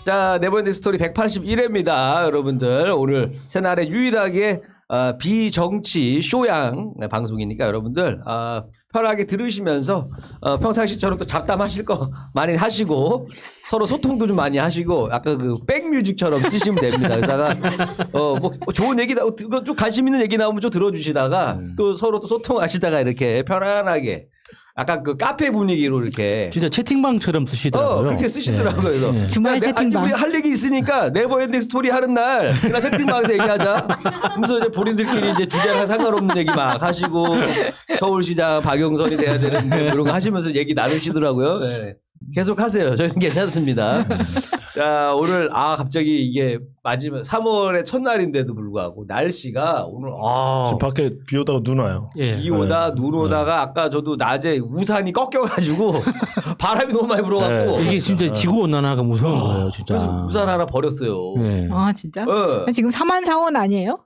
자, 네버엔딩 스토리 181회입니다. 여러분들 오늘 새날에 유일하게 비정치 쇼양 방송이니까 여러분들 편하게 들으시면서 평상시처럼 또 잡담하실 거 많이 하시고 서로 소통도 좀 많이 하시고 약간 그 백뮤직처럼 쓰시면 됩니다. 그러다가 뭐 좋은 얘기 좀 관심 있는 얘기 나오면 좀 들어주시다가 또 서로 또 소통하시다가 이렇게 편안하게 약간 그 카페 분위기로 이렇게 진짜 채팅방처럼 쓰시더라고요. 그렇게 쓰시더라고요. 그래서 예. 주말 채팅방. 우리 할 얘기 있으니까 네버엔딩 스토리 하는 날 그냥 채팅방에서 얘기하자. 그래서 이제 본인들끼리 이제 주제랑 상관없는 얘기 막 하시고 서울시장 박영선이 돼야 되는데 그런 거 하시면서 얘기 나누시더라고요. 네. 계속 하세요. 저희는 괜찮습니다. 자, 오늘 갑자기 이게 마지막 3월의 첫날인데도 불구하고 날씨가 오늘 지금 밖에 비 오다가 눈 와요. 예. 비 오다 눈 오다가 아까 저도 낮에 우산이 꺾여가지고 바람이 너무 많이 불어갖고 이게 진짜 지구 온난화가 무서운 거예요, 진짜. 그래서 우산 하나 버렸어요. 예. 아 진짜? 어. 지금 4만 4원 아니에요?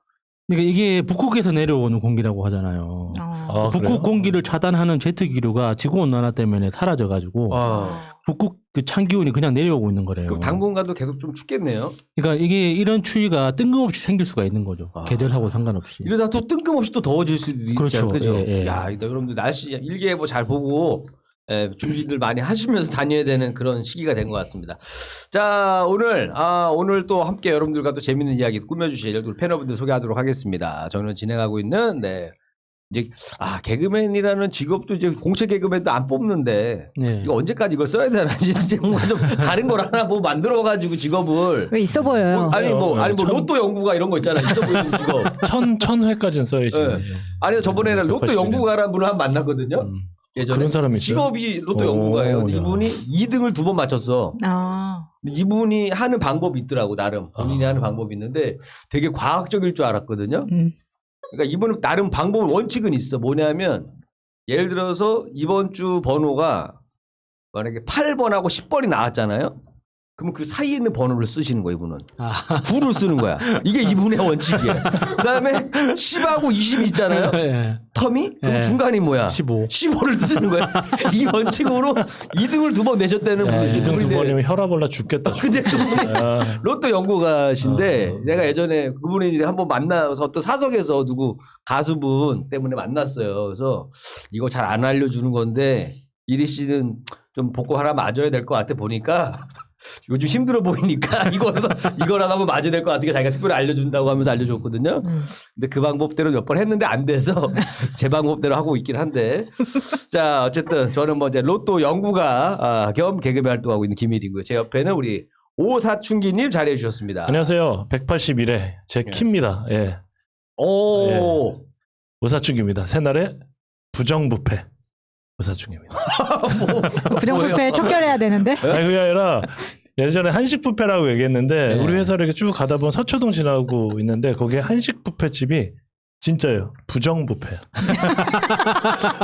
그러니까 이게 북극에서 내려오는 공기라고 하잖아요. 아, 북극 그래요? 공기를 차단하는 제트 기류가 지구 온난화 때문에 사라져가지고 북극 그 찬 기온이 그냥 내려오고 있는 거래요. 그럼 당분간도 계속 좀 춥겠네요. 그러니까 이게 이런 추위가 뜬금없이 생길 수가 있는 거죠. 계절하고 상관없이. 이러다 또 뜬금없이 또 더워질 수도 있죠. 그렇죠. 그죠? 예, 예. 야, 여러분들 날씨 일기예보 잘 보고 준비들 많이 하시면서 다녀야 되는 그런 시기가 된 것 같습니다. 자, 오늘 또 함께 여러분들과 또 재밌는 이야기 꾸며주실 여러분 패널분들 소개하도록 하겠습니다. 저는 진행하고 있는 이제 개그맨이라는 직업도 이제 공채 개그맨도 안 뽑는데 네. 이거 언제까지 이걸 써야 되나 이제 뭔가 좀 다른 걸 하나 뭐 만들어가지고 직업을 왜 있어 보여요? 아니 뭐 로또 연구가 이런 거 있잖아. 있어 보이는 직업. 천 회까지는 써야지. 네. 아니 저번에는 로또 180 연구가라는 분을 한 번 만났거든요. 예전에 그런 사람이 있어요? 직업이 로또 오, 연구가예요. 야. 이분이 2등을 2번 맞췄어. 근데 이분이 하는 방법이 있더라고 나름 본인이 하는 방법이 있는데 되게 과학적일 줄 알았거든요. 그러니까 이분은 나름 방법 원칙은 있어. 뭐냐면 예를 들어서 이번 주 번호가 만약에 8번하고 10번이 나왔잖아요. 그러면 그 사이에 있는 번호를 쓰시는 거예요, 이분은. 9를 쓰는 거야. 이게 이분의 원칙이에요. 그 다음에 10하고 20이 있잖아요. 예. 텀이? 그럼 예. 중간이 뭐야? 15. 15를 쓰는 거야. 이 원칙으로 2등을 2번 내셨다는 분이시죠. 2등 2번이면 혈압 올라 죽겠다. 근데 그분이 로또 연구가신데 내가 예전에 그분이 이제 한번 만나서 어떤 사석에서 누구 가수분 때문에 만났어요. 그래서 이거 잘 안 알려주는 건데 이리 씨는 좀 복고 하나 맞아야 될 것 같아 보니까 요즘 힘들어 보이니까 이거라도 한번 맞아야 될 것 같으니까 자기가 특별히 알려준다고 하면서 알려줬거든요. 근데 그 방법대로 몇 번 했는데 안 돼서 제 방법대로 하고 있긴 한데 자 어쨌든 저는 뭐 이제 로또 연구가 겸 개그맨 활동하고 있는 김일이고요. 제 옆에는 우리 오사춘기님 자리해 주셨습니다. 안녕하세요. 181회 제 키입니다. 예. 오. 오사충입니다. 새날에 부정부패 오사충입니다. 부정부패 척결해야 되는데. 아니 그게 아니라 예전에 한식부패라고 얘기했는데 네. 우리 회사를 이렇게 쭉 가다 보면 서초동 지나고 있는데 거기에 한식부패집이 진짜예요. 부정부패.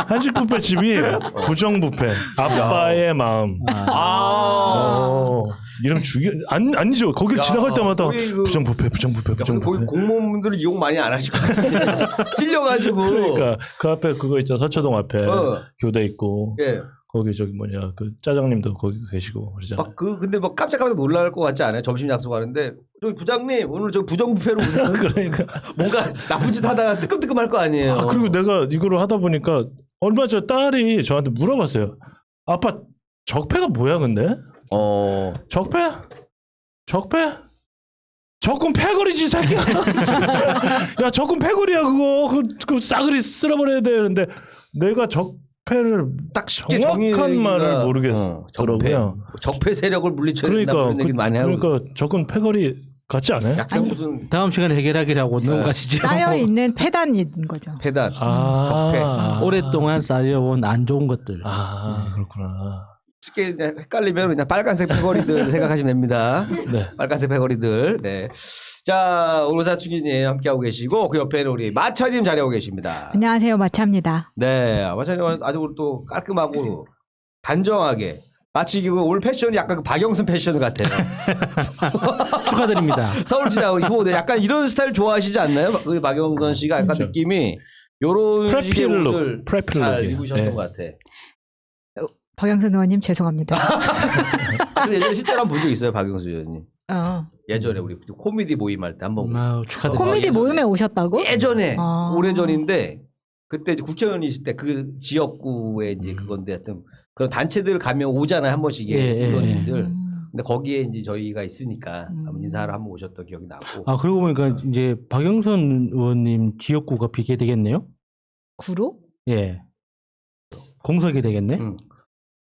한식부패집이 부정부패. 아빠의 마음. 이름 아니죠. 거길 지나갈 때마다 거기 그- 부정부패. 근데 거기 공무원분들은 이용 많이 안 하실 것 같은데 찔려가지고. 그러니까 그 앞에 그거 있죠. 서초동 앞에 교대 있고 예. 거기 저기 그 짜장님도 거기 계시고 그러잖아요. 근데 막 깜짝깜짝 놀랄 것 같지 않아요? 점심 약속하는데 저기 부장님 오늘 저 부정부패로 오세요. 그러니까 뭔가 나쁜 짓 하다가 뜨끔뜨끔할 거 아니에요. 그리고 내가 이거를 하다 보니까 얼마 전 딸이 저한테 물어봤어요. 아빠 적폐가 뭐야 근데? 적폐? 적군 패거리지 이 새끼야. 야 적군 패거리야 그거 그 싸그리 쓸어버려야 돼. 근데 내가 적폐를 딱 쉽게 정확한 말을 모르겠더라고요. 적폐 세력을 물리쳐야 된다 그런 얘기 많이 하고. 그러니까 적군 패거리 같지 않아요? 약간 무슨 다음 시간에 해결하기라고 넘어가시죠. 쌓여 있는 폐단인 거죠. 패단. 적폐. 오랫동안 쌓여온 안 좋은 것들. 그렇구나. 쉽게 그냥 헷갈리면 그냥 빨간색 패거리들 생각하시면 됩니다. 네. 빨간색 패거리들. 네. 자, 오사춘기님 함께하고 계시고 그 옆에는 우리 마차님 자리하고 계십니다. 안녕하세요, 마차입니다. 네, 마차님 아주 또 깔끔하고 단정하게 마치 그 오늘 패션이 약간 그 박영선 패션 같아요. 축하드립니다. 서울시장 후보들 약간 이런 스타일 좋아하시지 않나요? 그 박영선 씨가 약간 그렇죠. 느낌이 요런 식의 프레필 룩, 옷을 프레필 잘 룩이에요. 입으셨던 네. 것 같아. 박영선 의원님 죄송합니다. 근데 예전에 실제로 한 본 적 있어요, 박영수 의원님. 예전에 우리 코미디 모임할 때 한번 축하드립니다. 코미디 예전에. 모임에 오셨다고? 예전에 아. 오래전인데 그때 이제 국회의원이실 때 그 지역구에 이제 그건데 하여튼 그런 단체들 가면 오잖아요, 한 번씩 의원님들. 근데 거기에 이제 저희가 있으니까 한번 인사하러 한번 오셨던 기억이 나고. 아 그러고 보니까 이제 박영선 의원님 지역구가 비게 되겠네요. 구로? 예. 공석이 되겠네.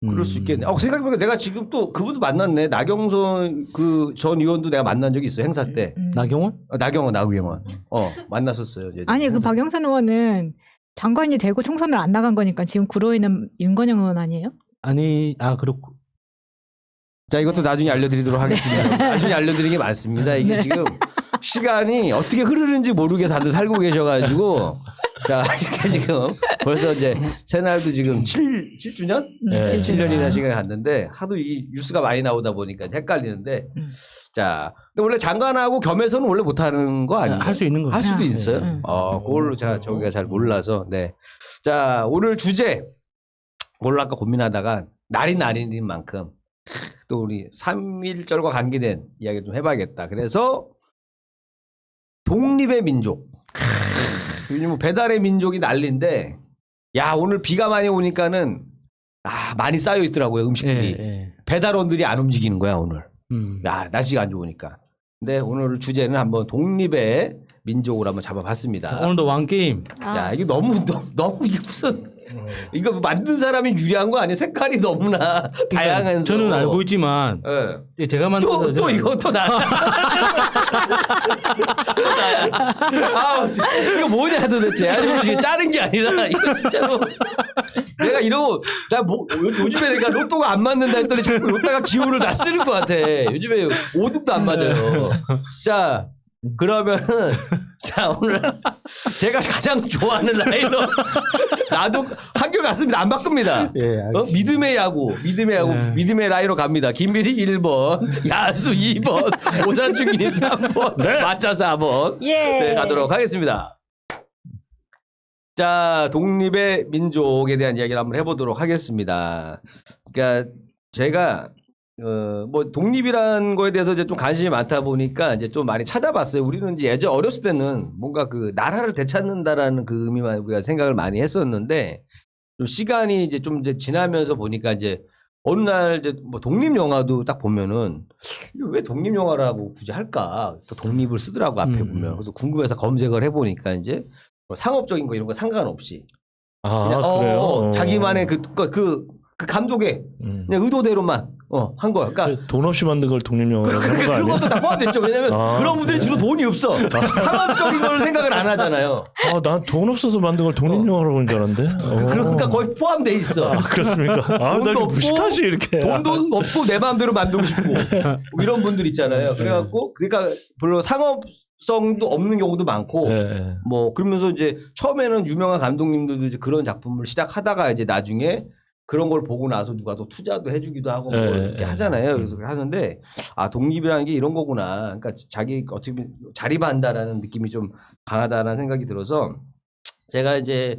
그럴 수 있겠네. 생각해보니까 내가 지금 또 그분도 만났네. 나경선 그 전 의원도 내가 만난 적이 있어요, 행사 때. 나경원? 나경원. 만났었어요. 예전에. 아니 그 박영선 의원은 장관이 되고 총선을 안 나간 거니까 지금 구로에 있는 윤건영 의원 아니에요? 아니 그렇고. 자, 이것도 나중에 알려드리도록 하겠습니다. 나중에 알려드리는 게 많습니다. 이게 지금 시간이 어떻게 흐르는지 모르게 다들 살고 계셔가지고. 자, 이렇게 지금 벌써 이제 새날도 지금 7주년? 네. 7년이나 시간이 갔는데 하도 이 뉴스가 많이 나오다 보니까 헷갈리는데. 자, 근데 원래 장관하고 겸해서는 원래 못하는 거 아니에요? 할 수 있는 거죠. 할 수도 네. 있어요? 그걸로 저기가 잘 몰라서. 네. 자, 오늘 주제 뭘로 할까 고민하다가 날인 만큼 또 우리 3.1절과 관계된 이야기 좀 해봐야겠다. 그래서 독립의 민족. 요즘 뭐 배달의 민족이 난리인데, 야, 오늘 비가 많이 오니까는 많이 쌓여 있더라고요, 음식들이. 배달원들이 안 움직이는 거야, 오늘. 야, 날씨가 안 좋으니까. 근데 오늘 주제는 한번 독립의 민족으로 한번 잡아봤습니다. 오늘도 왕게임. 야, 이게 너무 이게 무슨 이거 만든 사람이 유리한 거 아니야? 색깔이 너무나 다양한. 저는 알고 있지만 제가 만든 또 이것도 나. 이거 뭐냐 도대체? 아니 이게 자른 게 아니라 이거 진짜로 내가 이러고 요즘에 내가 로또가 안 맞는다 했더니 자꾸 로또가 기운을 다 쓰는 것 같아. 요즘에 5득도 안 맞아요. 자. 그러면은 자 오늘 제가 가장 좋아하는 라인업 나도 한결 같습니다. 안 바꿉니다. 믿음의 야구 믿음의 라인업 갑니다. 김미리 1번, 야수 2번, 오산충님 3번, 마차 4번 네, 가도록 하겠습니다. 자 독립의 민족에 대한 이야기를 한번 해보도록 하겠습니다. 그러니까 제가 뭐 독립이란 거에 대해서 이제 좀 관심이 많다 보니까 이제 좀 많이 찾아봤어요. 우리는 이제 예전 어렸을 때는 뭔가 그 나라를 되찾는다라는 그 의미만 우리가 생각을 많이 했었는데 좀 시간이 이제 좀 이제 지나면서 보니까 이제 어느 날 이제 뭐 독립 영화도 딱 보면은 이거 왜 독립 영화라고 굳이 할까? 또 독립을 쓰더라고 앞에 보면. 그래서 궁금해서 검색을 해보니까 이제 뭐 상업적인 거 이런 거 상관없이 그냥 그래요? 자기만의 그 감독의 그냥 의도대로만 한 거야. 그러니까 돈 없이 만든 걸 독립영화라고 하는 거 그런 아니야? 것도 다 포함됐죠. 왜냐면 그런 분들이 주로 돈이 없어. 상업적인 걸 생각을 안 하잖아요. 난 돈 없어서 만든 걸 독립영화라고 하는 줄 알았는데. 그러니까 거의 포함돼 있어. 그렇습니까? 나 돈도 이렇게 없고, 무식하지 이렇게. 돈도 없고 내 마음대로 만들고 싶고 뭐 이런 분들 있잖아요. 그래갖고 그러니까 별로 상업성도 없는 경우도 많고 뭐 그러면서 이제 처음에는 유명한 감독님들도 이제 그런 작품을 시작하다가 이제 나중에 그런 걸 보고 나서 누가 또 투자도 해주기도 하고 뭐 이렇게 하잖아요. 그래서 하는데 독립이라는 게 이런 거구나. 그러니까 자기 어떻게 보면 자립한다라는 느낌이 좀 강하다라는 생각이 들어서 제가 이제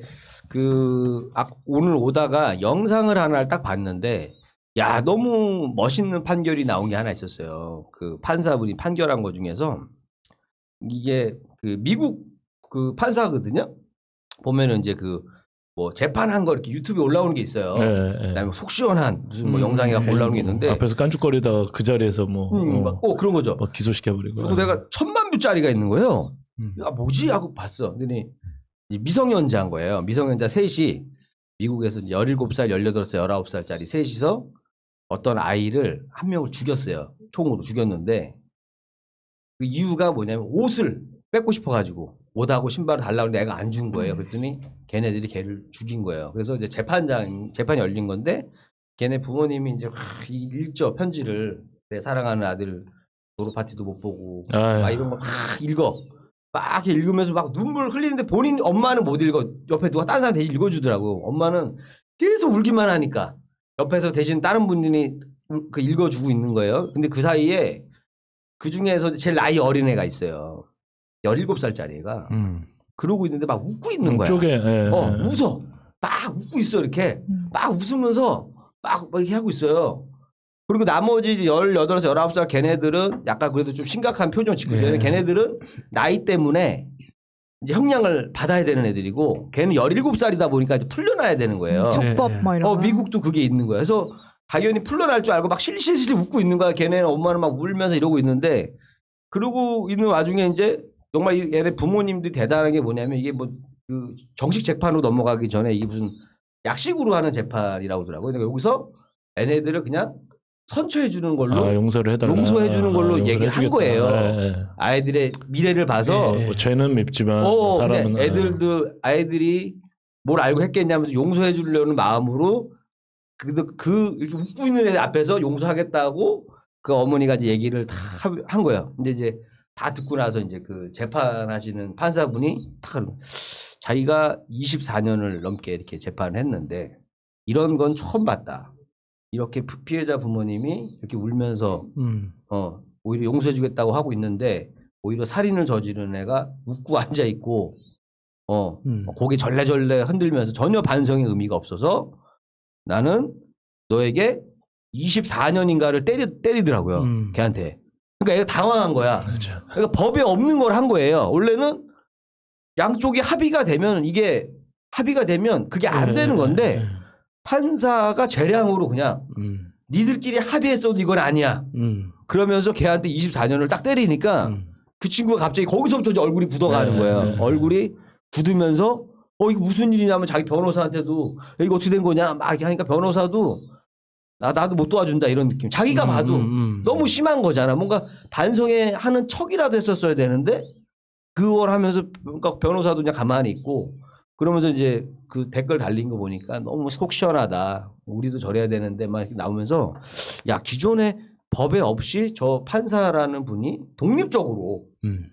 오늘 오다가 영상을 하나를 딱 봤는데 야 너무 멋있는 판결이 나온 게 하나 있었어요. 그 판사분이 판결한 거 중에서 이게 그 미국 그 판사거든요. 보면은 이제 뭐 재판한 거 이렇게 유튜브에 올라오는 게 있어요. 그다음에 속 시원한 무슨 뭐 영상이 올라오는 게 있는데 앞에서 깐죽거리다가 그 자리에서 그런 거죠. 막 기소시켜버리고. 그리고 내가 1000만 뷰짜리가 있는 거예요. 야 뭐지 하고 봤어. 근데 미성년자인 거예요. 미성년자 셋이 미국에서 17살, 18살, 19살짜리 셋이서 어떤 아이를 한 명을 죽였어요. 총으로 죽였는데 그 이유가 뭐냐면 옷을 뺏고 싶어가지고 옷하고 신발을 달라고 하는데 애가 안 준 거예요. 그랬더니 걔네들이 걔를 죽인 거예요. 그래서 이제 재판이 열린 건데 걔네 부모님이 이제 읽죠. 편지를 내 사랑하는 아들 졸업 파티도 못 보고 막 이런 거 막 읽어. 막 읽으면서 막 눈물 흘리는데 본인 엄마는 못 읽어. 옆에 누가 다른 사람 대신 읽어주더라고. 엄마는 계속 울기만 하니까 옆에서 대신 다른 분들이 읽어주고 있는 거예요. 근데 그 사이에 그 중에서 제일 나이 어린 애가 있어요. 17살짜리 애가 그러고 있는데 막 웃고 있는 거야. 쪽에 웃어. 막 웃고 있어 이렇게. 막 웃으면서 막 이렇게 하고 있어요. 그리고 나머지 18살, 19살 걔네들은 약간 그래도 좀 심각한 표정 짓고 있어요. 네. 걔네들은 나이 때문에 이제 형량을 받아야 되는 애들이고 걔는 17살이다 보니까 이제 풀려나야 되는 거예요. 촉법 네. 뭐 이런 거. 미국도 그게 있는 거예요. 그래서 당연히 풀려날 줄 알고 막 실실실 웃고 있는 거야. 걔네는 엄마는 막 울면서 이러고 있는데 그러고 있는 와중에 이제 정말 얘네 부모님들이 대단한 게 뭐냐면 이게 뭐 그 정식 재판으로 넘어가기 전에 이게 무슨 약식으로 하는 재판이라고 하더라고요. 그러니까 여기서 얘네들을 그냥 선처해 주는 걸로 용서를 해달라. 용서해 주는 걸로 용서를 얘기를 한 해주겠다. 거예요. 예. 아이들의 미래를 봐서 예. 뭐 죄는 밉지만 사람은 근데 아이들이 뭘 알고 했겠냐면서 용서해 주려는 마음으로 그래도 이렇게 웃고 있는 애들 앞에서 용서하겠다고 그 어머니가 이제 얘기를 다 한 거예요. 근데 이제 다 듣고 나서 이제 그 재판하시는 판사분이 다 그러는 거예요. 자기가 24년을 넘게 이렇게 재판을 했는데 이런 건 처음 봤다. 이렇게 피해자 부모님이 이렇게 울면서 오히려 용서해 주겠다고 하고 있는데 오히려 살인을 저지른 애가 웃고 앉아 있고 고개 절레절레 흔들면서 전혀 반성의 의미가 없어서 나는 너에게 24년인가를 때리더라고요. 걔한테. 그러니까 애가 당황한 거야. 그렇죠. 그러니까 법에 없는 걸 한 거예요. 원래는 양쪽이 합의가 되면 그게 안 되는 건데 판사가 재량으로 그냥 니들끼리 합의했어도 이건 아니야. 그러면서 걔한테 24년을 딱 때리니까 그 친구가 갑자기 거기서부터 이제 얼굴이 굳어가는 거예요. 얼굴이 굳으면서 이게 무슨 일이냐면 자기 변호사한테도 이거 어떻게 된 거냐 막 이렇게 하니까 변호사도 나도 못 도와준다 이런 느낌. 자기가 봐도 너무 심한 거잖아. 뭔가 반성에 하는 척이라도 했었어야 되는데 그걸 하면서 그러니까 변호사도 그냥 가만히 있고 그러면서 이제 그 댓글 달린 거 보니까 너무 속 시원하다. 우리도 저래야 되는데 막 이렇게 나오면서 야 기존에 법에 없이 저 판사라는 분이 독립적으로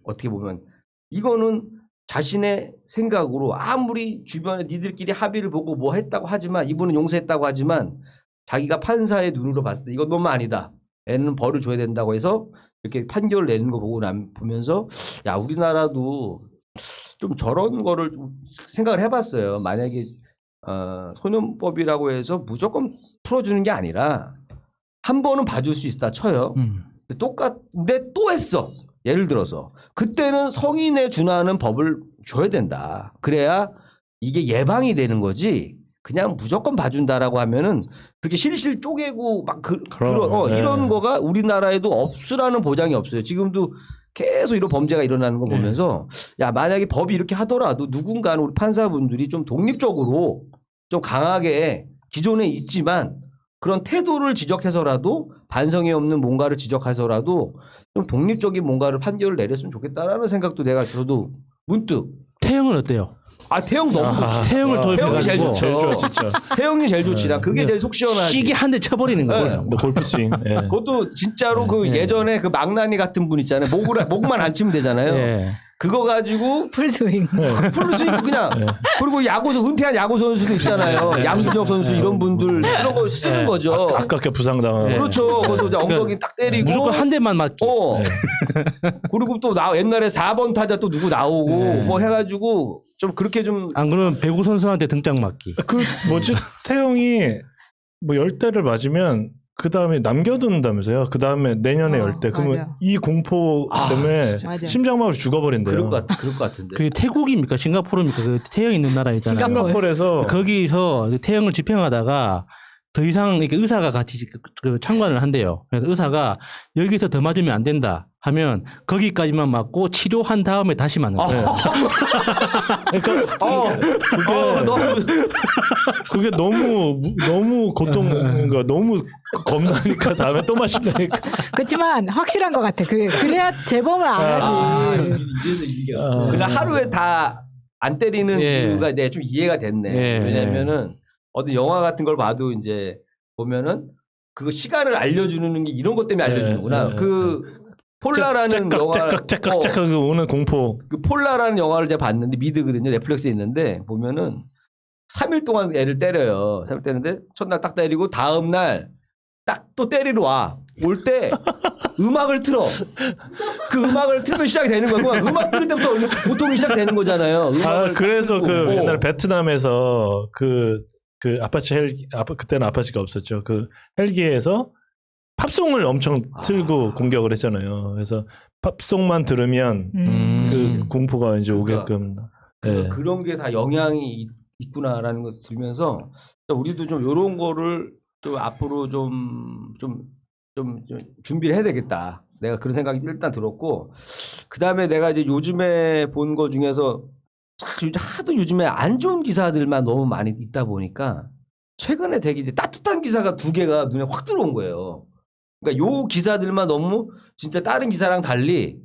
어떻게 보면 이거는 자신의 생각으로 아무리 주변에 니들끼리 합의를 보고 뭐 했다고 하지만 이분은 용서했다고 하지만 자기가 판사의 눈으로 봤을 때 이건 너무 아니다. 애는 벌을 줘야 된다고 해서 이렇게 판결을 내는 거 보면서 야 우리나라도 좀 저런 거를 좀 생각을 해봤어요. 만약에 소년법이라고 해서 무조건 풀어주는 게 아니라 한 번은 봐줄 수 있다 쳐요. 근데 또 했어. 예를 들어서 그때는 성인에 준하는 법을 줘야 된다. 그래야 이게 예방이 되는 거지. 그냥 무조건 봐준다라고 하면은 그렇게 실실 쪼개고 막 이런 거가 우리나라에도 없으라는 보장이 없어요. 지금도 계속 이런 범죄가 일어나는 거 보면서 야 만약에 법이 이렇게 하더라도 누군가는 우리 판사분들이 좀 독립적으로 좀 강하게 기존에 있지만 그런 태도를 지적해서라도 반성이 없는 뭔가를 지적해서라도 좀 독립적인 뭔가를 판결을 내렸으면 좋겠다라는 생각도 저도 문득. 태형은 어때요? 태형 너무 좋지. 태형을 태형이 제일 도입해가지고 좋죠. 제일 좋아 진짜. 태형이 제일 좋지. 난 그게 제일 속 시원하지. 시계 한 대 쳐버리는 거예요. 골프 스윙. 예. 그것도 진짜로 그 예전에 그 망나니 같은 분 있잖아요. 목만 안 치면 되잖아요. 예. 그거 가지고 풀스윙. 풀스윙 그냥 그리고 은퇴한 야구 선수도 있잖아요. 양준혁 선수 이런 분들 이런 거 쓰는 거죠. 아깝게 부상당하고. 그렇죠. 그래서 이제 엉덩이 딱 때리고 무조건 한 대만 맞기. 그리고 또 옛날에 4번 타자 또 누구 나오고 뭐 해가지고 좀 그렇게 좀 안 그러면 배구 선수한테 등짝 맞기. 그 뭐지 태형이 뭐 10대를 맞으면 그 다음에 남겨둔다면서요. 그 다음에 내년에 10대. 그러면 맞아요. 이 공포 때문에 맞아요. 심장마비로 죽어버린대요. 그럴 것 같은데. 그게 태국입니까? 싱가포르입니까? 그 태형 있는 나라 있잖아요. 싱가포르에서 거기서 태형을 집행하다가 더 이상 이렇게 의사가 같이 그 참관을 한대요. 그래서 의사가 여기서 더 맞으면 안 된다 하면 거기까지만 맞고 치료한 다음에 다시 맞는 거예요. 그게 너무 고통가 너무 겁나니까 다음에 또 마신다니까. 그렇지만 확실한 것 같아. 그래야 재범을 안 하지. 그러니까 하루에 다 안 때리는 이유가 내가 좀 이해가 됐네. 왜냐면은 어떤 영화 같은 걸 봐도 이제 보면은 그 시간을 알려주는 게 이런 것 때문에 알려주는구나. 그 폴라라는 영화 짝깍 오는 공포. 그 폴라라는 영화를 제가 봤는데 미드거든요. 넷플릭스에 있는데 보면은 3일 동안 애를 때려요. 3일 때리는데 첫날 딱 때리고 다음 날 딱 또 때리러 와. 올 때 음악을 틀어. 그 음악을 틀면 시작이 되는 거고 음악 들을 때부터 고통이 시작되는 거잖아요. 그래서 그 옛날 베트남에서 그 그 아파치 헬기 그때는 아파치가 없었죠. 그 헬기에서 팝송을 엄청 틀고 공격을 했잖아요. 그래서 팝송만 들으면 그 공포가 이제 오게끔. 네. 그런 게 다 영향이 있구나라는 걸 들으면서 우리도 좀 이런 거를 좀 앞으로 좀 준비를 해야 되겠다. 내가 그런 생각이 일단 들었고, 그 다음에 내가 이제 요즘에 본 거 중에서 하도 요즘에 안 좋은 기사들만 너무 많이 있다 보니까 최근에 되게 이제 따뜻한 기사가 2개가 눈에 확 들어온 거예요. 그러니까 요 기사들만 너무 진짜 다른 기사랑 달리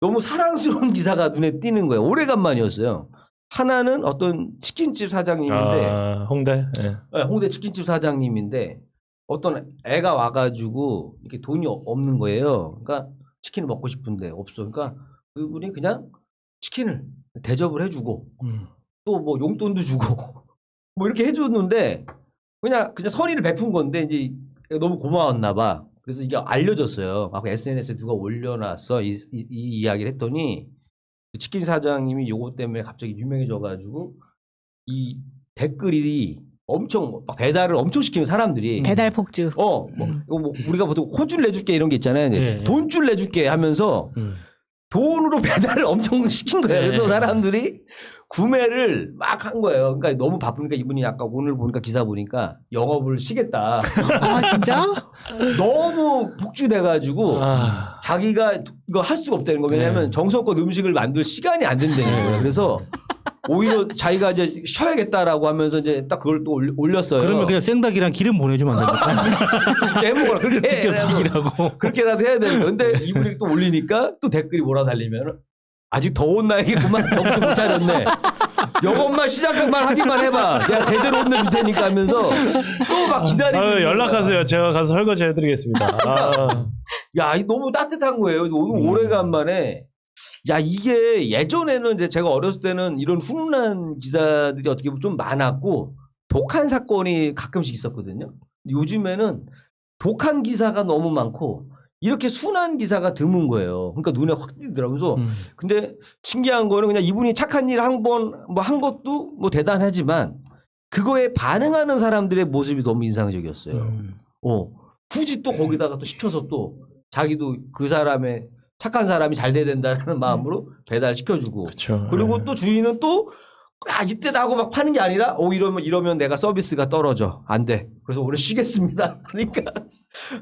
너무 사랑스러운 기사가 눈에 띄는 거예요. 오래간만이었어요. 하나는 어떤 치킨집 사장님인데, 홍대. 네. 네, 홍대 치킨집 사장님인데 어떤 애가 와가지고 이렇게 돈이 없는 거예요. 그러니까 치킨을 먹고 싶은데 없어. 그러니까 그분이 그냥 치킨을 대접을 해주고 또 뭐 용돈도 주고 뭐 이렇게 해줬는데 그냥 선의를 베푼 건데 이제 너무 고마웠나 봐. 그래서 이게 알려졌어요. 막 SNS에 누가 올려놨어 이 이야기를 했더니 그 치킨 사장님이 요거 때문에 갑자기 유명해져가지고 이 댓글이 엄청 막 배달을 엄청 시키는 사람들이 배달 폭주. 이거 뭐 우리가 보통 혼줄 내줄게 이런 게 있잖아요. 예. 돈줄 내줄게 하면서 돈으로 배달을 엄청 시킨 거예요. 그래서 사람들이 구매를 막 한 거예요. 그러니까 너무 바쁘니까 이분이 아까 오늘 보니까 기사 보니까 영업을 쉬겠다. 아 진짜? 너무 폭주돼가지고 자기가 이거 할 수가 없다는 거. 왜냐하면 정성껏 음식을 만들 시간이 안 된다는 거예요. 그래서 오히려 자기가 이제 쉬어야겠다라고 하면서 이제 딱 그걸 또 올렸어요. 그러면 그냥 생닭이랑 기름 보내주면 안 됩니까? 그렇게 해먹어라. 그렇게 직접 튀기라고. 그렇게라도 해야 되는 건데 이분이 또 올리니까 또 댓글이 뭐라 달리면 아직 더 혼나야겠구만. 정신 못 차렸네. 이것만 시작만 하기만 해봐. 내가 제대로 혼내줄 테니까 하면서 또 막 기다리고. 연락하세요. 제가 가서 설거지 해드리겠습니다. 야, 이거 너무 따뜻한 거예요. 오늘 오래간만에. 야, 이게 예전에는 이제 제가 어렸을 때는 이런 훈훈한 기사들이 어떻게 보면 좀 많았고 독한 사건이 가끔씩 있었거든요. 요즘에는 독한 기사가 너무 많고 이렇게 순한 기사가 드문 거예요. 그러니까 눈에 확 띄더라고요. 근데 신기한 거는 그냥 이분이 착한 일 한 번 뭐 한 것도 뭐 대단하지만 그거에 반응하는 사람들의 모습이 너무 인상적이었어요. 굳이 또 거기다가 또 시켜서 또 자기도 그 사람의 착한 사람이 잘 돼야 된다는 마음으로 배달시켜주고. 그쵸. 그리고 또 주인은 또 이때다 하고 막 파는 게 아니라 이러면 내가 서비스가 떨어져. 안 돼. 그래서 오늘 쉬겠습니다. 그러니까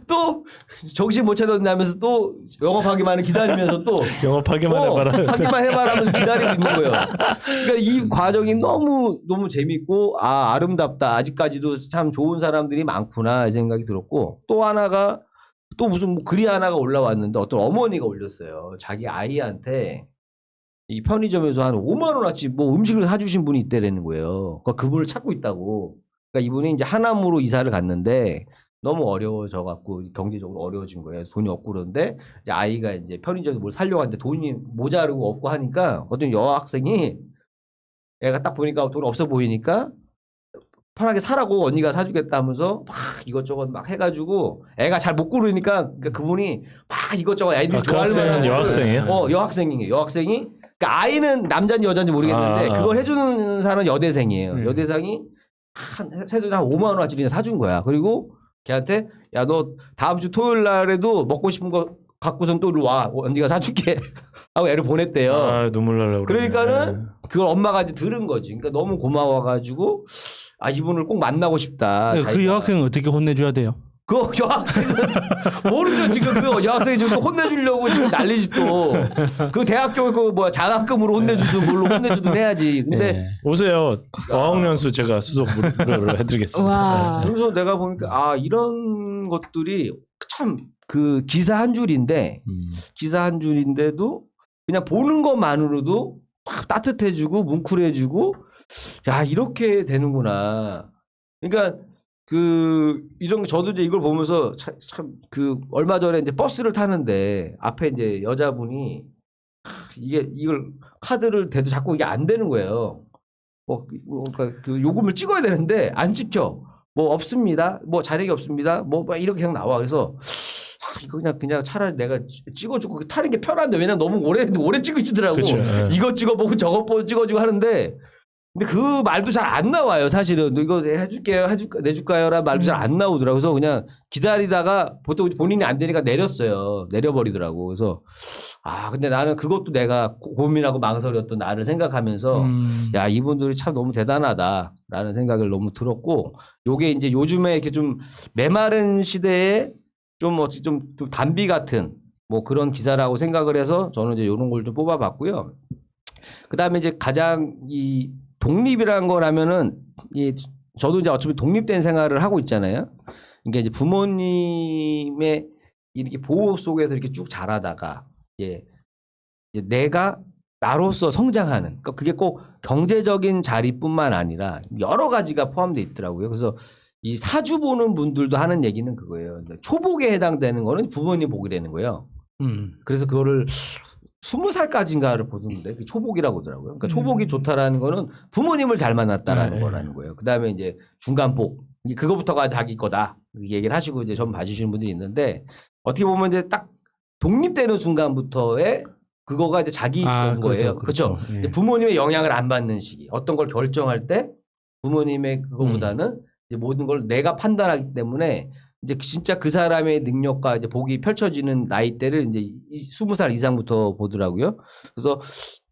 또 정신 못 차렸냐면서 또 영업하기만을 기다리면서 또 영업하기만 해봐라. 하기만 해봐라 하면서 기다리고 있는 거예요. 그러니까 이 과정이 너무 재밌고 아름답다. 아직까지도 참 좋은 사람들이 많구나 이 생각이 들었고 또 하나가 또 무슨 뭐 글이 하나가 올라왔는데 어떤 어머니가 올렸어요. 자기 아이한테 이 편의점에서 한 5만 원어치 뭐 음식을 사주신 분이 있다라는 거예요. 그러니까 그분을 찾고 있다고. 그러니까 이분이 이제 하남으로 이사를 갔는데 너무 어려워져 갖고 경제적으로 어려워진 거예요. 돈이 없고 그런데 이제 아이가 이제 편의점에 뭘 사려고 하는데 돈이 모자르고 없고 하니까 어떤 여학생이 애가 딱 보니까 돈 없어 보이니까 편하게 사라고 언니가 사주겠다 하면서 막 이것저것 막 해가지고 애가 잘 못 고르니까 그분이 막 이것저것 애들이 그 좋아할 학생은 만한 여학생이에요? 여학생이에요. 여학생이 그러니까 아이는 남자인지 여자인지 모르겠는데 그걸 해주는 사람은 여대생이에요. 여대생이 한 5만 원어치를 사준 거야. 그리고 걔한테 야 너 다음 주 토요일 날에도 먹고 싶은 거 갖고선 또 와 언니가 사줄게 하고 애를 보냈대요. 눈물 날라. 그러니까는 그걸 엄마가 이제 들은 거지. 그러니까 너무 고마워가지고 이분을 꼭 만나고 싶다. 그 여학생은 어떻게 혼내줘야 돼요? 그 여학생은 모르죠. 지금 그 여학생이 지금 혼내주려고 지금 난리지 또. 그 대학교 그 뭐 장학금으로 혼내주든 뭘로 혼내주든 해야지. 근데 오세요. 어학연수 제가 수속 무료로 해드리겠습니다. 와. 그래서 내가 보니까 이런 것들이 참 그 기사 한 줄인데도 그냥 보는 것만으로도 막 따뜻해지고 뭉클해지고 야 이렇게 되는구나. 그러니까 이런 저도 이제 이걸 보면서 참 얼마 전에 이제 버스를 타는데 앞에 이제 여자분이 이걸 카드를 대도 자꾸 이게 안 되는 거예요. 그러니까 그 요금을 찍어야 되는데 안 찍혀. 뭐 없습니다. 뭐 자력이 없습니다. 뭐 이렇게 그냥 나와. 그래서 이거 그냥 차라리 내가 찍어주고 타는 게 편한데 왜냐면 너무 오래 찍으시더라고. 그쵸, 이거 찍어보고 저거 찍어주고 하는데 근데 그 말도 잘 안 나와요, 사실은. 이거 내줄까요라는 말도 잘 안 나오더라고요. 그래서 그냥 기다리다가 보통 본인이 안 되니까 내려버리더라고. 그래서 근데 나는 그것도 내가 고민하고 망설였던 나를 생각하면서 야, 이분들이 참 너무 대단하다라는 생각을 너무 들었고, 요게 이제 요즘에 이렇게 좀 메마른 시대에 좀 어떻게 좀 단비 같은 뭐 그런 기사라고 생각을 해서 저는 이제 이런 걸 좀 뽑아봤고요. 그 다음에 이제 가장 이 독립이라는 거라면은 저도 이제 어차피 독립된 생활을 하고 있잖아요. 그러니까 이제 부모님의 이렇게 보호 속에서 이렇게 쭉 자라다가 이제 내가 나로서 성장하는, 그러니까 그게 꼭 경제적인 자리뿐만 아니라 여러 가지가 포함되어 있더라고요. 그래서 이 사주 보는 분들도 하는 얘기는 그거예요. 초복에 해당되는 거는 부모님 복이 되는 거예요. 그래서 그거를 20살까지인가를 보는데 초복이라고 하더라고요. 그러니까 초복이 좋다라는 거는 부모님을 잘 만났다라는 거라는 거예요. 그 다음에 이제 중간복, 그거부터가 자기 거다. 얘기를 하시고 이제 좀 봐주시는 분들이 있는데, 어떻게 보면 이제 딱 독립되는 순간부터의 그거가 이제 자기 건 거예요. 그렇죠. 예. 부모님의 영향을 안 받는 시기. 어떤 걸 결정할 때 부모님의 그거보다는 이제 모든 걸 내가 판단하기 때문에 이제 진짜 그 사람의 능력과 이제 복이 펼쳐지는 나이대를 이제 20살 이상부터 보더라고요. 그래서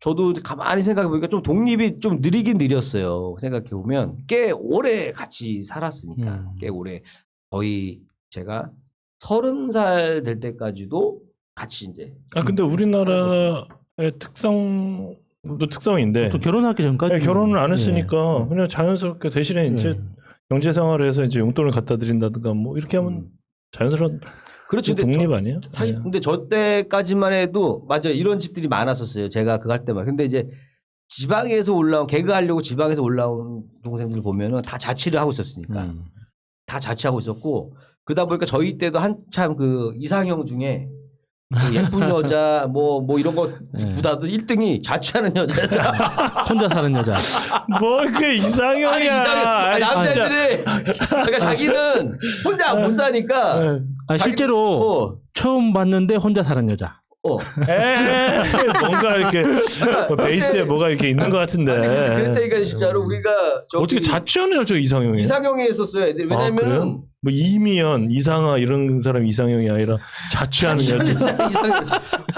저도 가만히 생각해 보니까 좀 독립이 좀 느리긴 느렸어요. 생각해 보면 꽤 오래 같이 살았으니까 꽤 오래, 거의 제가 30살 될 때까지도 같이 이제. 근데 우리나라의 특성인데 또 결혼하기 전까지 결혼을 안 했으니까 그냥 자연스럽게 대신에 이제 경제 생활을 해서 이제 용돈을 갖다 드린다든가 뭐 이렇게 하면 자연스러운 그렇죠. 독립 아니에요? 사실 근데 저 때까지만 해도 맞아요. 이런 집들이 많았었어요. 제가 그거 할 때만. 근데 이제 지방에서 올라온, 개그하려고 지방에서 올라온 동생들 보면은 다 자취를 하고 있었으니까. 다 자취하고 있었고, 그러다 보니까 저희 때도 한참 그 이상형 중에 그 예쁜 여자 뭐 이런 거보다도 1등이 자취하는 여자죠. 혼자 사는 여자. 뭘 그게 이상형이야. 남자들이 그러니까 자기는 혼자 못 사니까 실제로 처음 봤는데 혼자 사는 여자. 뭔가 이렇게 베이스에 뭐가 이렇게 있는 것 같은데. 그랬다니까 진짜로 우리가 어떻게 자취하는 여자 이상형이? 이상형이 했었어요. 애들 왜냐면 뭐 이미연, 이상아 이런 사람 이상형이 아니라 자취하는 여자.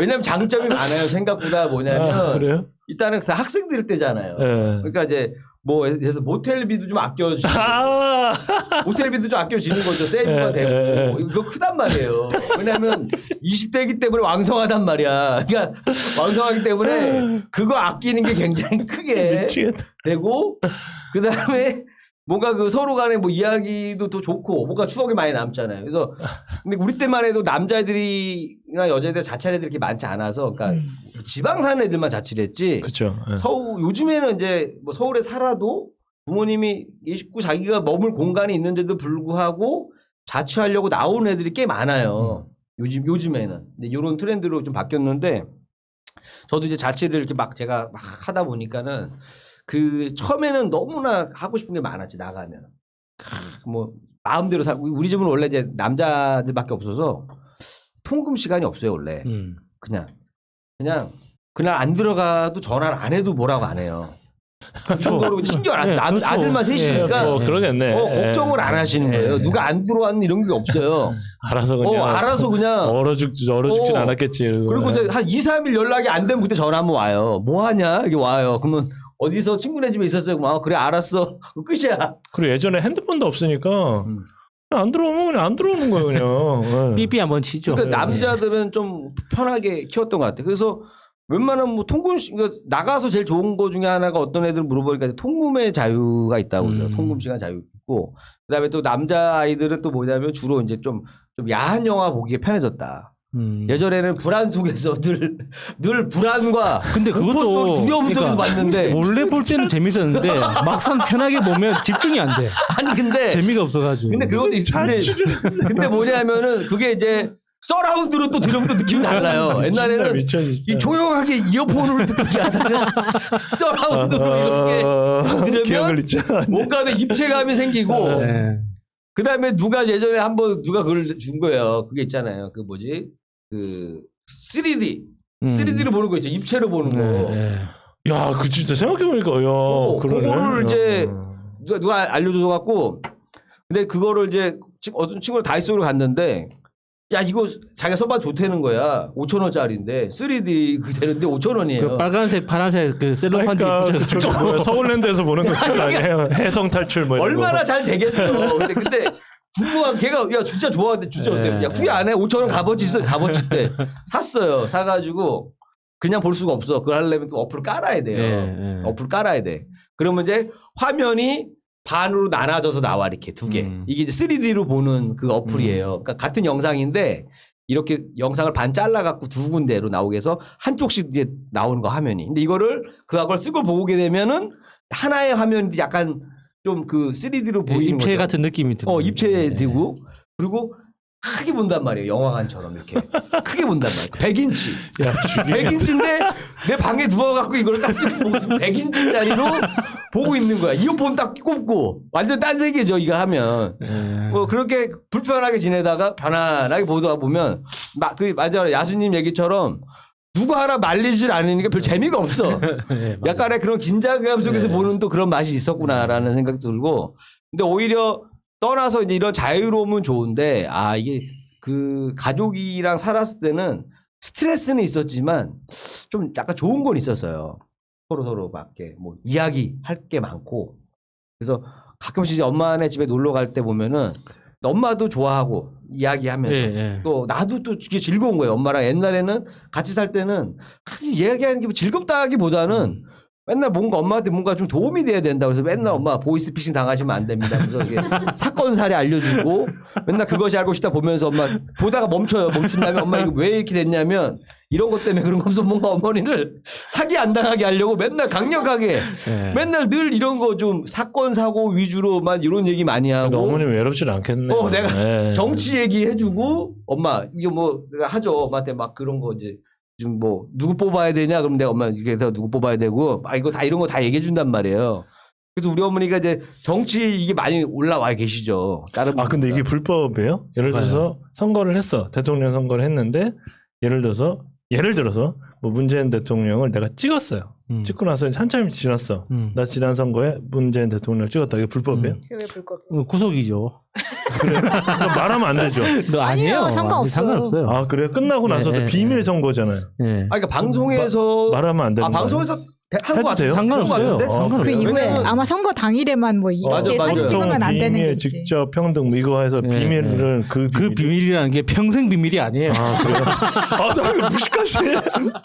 왜냐면 장점이 많아요. 생각보다 뭐냐면 그래요? 일단은 그 학생들 때잖아요. 그러니까 이제 뭐 그래서 모텔비도 좀 아껴주고 모텔비도 좀 아껴지는 거죠. 세이브가 되고 이거 크단 말이에요. 왜냐하면 20대이기 때문에 왕성하단 말이야. 그러니까 왕성하기 때문에 그거 아끼는 게 굉장히 크게 되고, 그 다음에 뭔가 그 서로 간에 뭐 이야기도 더 좋고 뭔가 추억이 많이 남잖아요. 그래서 근데 우리 때만 해도 남자애들이나 여자애들 자취하는 애들이 그렇게 많지 않아서, 그러니까 지방 사는 애들만 자취를 했지. 그렇죠. 요즘에는 이제 뭐 서울에 살아도 부모님이 있고 자기가 머물 공간이 있는데도 불구하고 자취하려고 나오는 애들이 꽤 많아요. 요즘에는. 근데 이런 트렌드로 좀 바뀌었는데, 저도 이제 자취를 이렇게 제가 막 하다 보니까는 그 처음에는 너무나 하고 싶은 게 많았지. 나가면 뭐 마음대로 살고, 우리 집은 원래 이제 남자들밖에 없어서 통금 시간이 없어요 원래. 그냥 그날 안 들어가도 전화를 안 해도 뭐라고 안 해요. 그 정도로 신경 안 써요. 아들만 셋이니까 그러겠네. 걱정을 안 하시는 거예요. 누가 안 들어왔는 이런 게 없어요. 알아서 그냥 얼어 죽진 않았겠지. 그리고 이제 한 2, 3일 연락이 안 되면 그때 전화 한번 와요. 뭐 하냐? 이게 와요. 그러면 어디서 친구네 집에 있었어요. 그래 알았어. 끝이야. 그리고 예전에 핸드폰도 없으니까 안 들어오면 그냥 안 들어오는 거예요. 그냥. 삐삐 한번 치죠. 그러니까 남자들은 좀 편하게 키웠던 것 같아요. 그래서 웬만하면 뭐 나가서 제일 좋은 거 중에 하나가, 어떤 애들 물어보니까 통금의 자유가 있다고 그래요. 통금 시간 자유 있고, 그다음에 또 남자 아이들은 또 뭐냐면 주로 이제 좀 야한 영화 보기에 편해졌다. 예전에는 불안 속에서 늘 불안과 근데 그것도 두려움 속에서 봤는데 몰래 볼 때는 재밌었는데 막상 편하게 보면 집중이 안 돼. 아니 근데 재미가 없어가지고. 근데 그것도 있는데 근데 뭐냐면은 그게 이제 서라운드로 또 들으면 또 느낌이 달라요. 옛날에는 이 조용하게 이어폰으로 듣지 않다가 서라운드로 이렇게 들으면 뭔가 내 입체감이 생기고, 그 다음에 예전에 한번 누가 그걸 준 거예요. 그게 있잖아요. 그 뭐지? 그 3D. 3D로 보는 거 있죠. 입체로 보는 거. 야, 그 진짜 생각해보니까, 야, 그러네. 그거를 이제 야. 누가 알려줘서 갖고 근데 그거를 이제 어떤 친구를 다이소를 갔는데 야 이거 자기가 써봐 좋다는 거야. 5,000원짜리인데 3D 그 되는데 5,000원이에요. 그 빨간색, 파란색 그 셀로판지 그러니까 붙여서 저 뭐야, 서울랜드에서 보는 거 아니에요? 해성 탈출 뭐 이런 얼마나 거. 잘 되겠어. 근데 궁금한 걔가 야 진짜 좋아하는데 진짜 어때? 야 후회 안 해? 5,000원 값어치 있어. 값어치 때 샀어요. 사가지고 그냥 볼 수가 없어. 그걸 하려면 또 어플을 깔아야 돼요. 예, 예. 어플 깔아야 돼. 그러면 이제 화면이 반으로 나눠져서 나와 이렇게 두 개. 이게 이제 3D로 보는 그 어플이에요. 그러니까 같은 영상인데 이렇게 영상을 반 잘라 갖고 두 군데로 나오게 해서 한쪽씩 이제 나오는 거 화면이. 근데 이거를 그걸 쓰고 보게 되면은 하나의 화면이 약간 좀 그 3D로 보이는 입체 거죠. 같은 느낌이 들고. 입체되고 그리고 크게 본단 말이에요. 영화관처럼 이렇게 크게 본단 말이에요. 100인치. 야, 100인치인데 내 방에 누워갖고 이걸 딱 쓰고 보고 있으면 100인치짜리로 보고 있는 거야. 이어폰 딱 꼽고 완전 딴 세계죠. 이거 하면 예. 뭐 그렇게 불편하게 지내다가 편안하게 보다가 보면 그 맞아 야수님 얘기처럼 누가 하나 말리질 않으니까 별 재미가 없어. 예, 맞아요. 약간의 그런 긴장감 속에서 네. 보는 또 그런 맛이 있었구나라는 생각이 들고 근데 오히려 떠나서 이제 이런 자유로움은 좋은데 이게 그 가족이랑 살았을 때는 스트레스는 있었지만 좀 약간 좋은 건 있었어요. 서로 맞게 뭐 이야기할 게 많고 그래서 가끔씩 이제 엄마네 집에 놀러 갈 때 보면은 엄마도 좋아하고 이야기하면서 예, 예. 또 나도 또 이게 즐거운 거예요. 엄마랑 옛날에는 같이 살 때는 이야기하는 게 즐겁다기보다는 맨날 뭔가 엄마한테 뭔가 좀 도움이 돼야 된다. 그래서 맨날 엄마 보이스피싱 당하시면 안 됩니다. 그래서 이게 사건 사례 알려주고 맨날 그것이 알고 싶다 보면서 엄마 보다가 멈춰요. 멈춘 다음에 엄마 이거 왜 이렇게 됐냐면 이런 것 때문에 그런 거면서 뭔가 어머니를 사기 안 당하게 하려고 맨날 강력하게 예. 맨날 늘 이런 거 좀 사건 사고 위주로만 이런 얘기 많이 하고 그래도 어머님 외롭진 않겠네. 내가 정치 얘기 해주고 엄마 이거 뭐 내가 하죠. 엄마한테 막 그런 거 이제 좀 뭐 누구 뽑아야 되냐 그럼 내가 엄마 이게 누구 뽑아야 되고 이거 다 이런 거 다 얘기해 준단 말이에요. 그래서 우리 어머니가 이제 정치 이게 많이 올라와 계시죠. 다른 근데 이게 불법이에요? 예를 들어서 선거를 했어. 대통령 선거를 했는데 예를 들어서 뭐 문재인 대통령을 내가 찍었어요. 찍고 나서 한참이 지났어. 나 지난 선거에 문재인 대통령을 찍었다. 이게 불법이에요? 그게 왜 불법이에요? 구속이죠. 그래? 말하면 안 되죠. 너 아니에요. 아니에요. 상관없어요. 상관없어요. 그래요? 끝나고 나서도 예, 예, 비밀 예. 선거잖아요. 예. 그러니까 방송에서 말하면 안 되는 거예요? 방송에서 한 해도 거 같아요. 돼요? 상관없어요. 그런 거 같은데? 그 이후에 왜냐면- 아마 선거 당일에만 뭐 맞아, 이렇게 맞아. 사진 찍으면 안 되는 게 비밀, 있지. 직접 평등 뭐 이거 해서 예, 비밀을 그 비밀이라는 게 평생 비밀이 아니에요. 그래요? 나 무식하시네.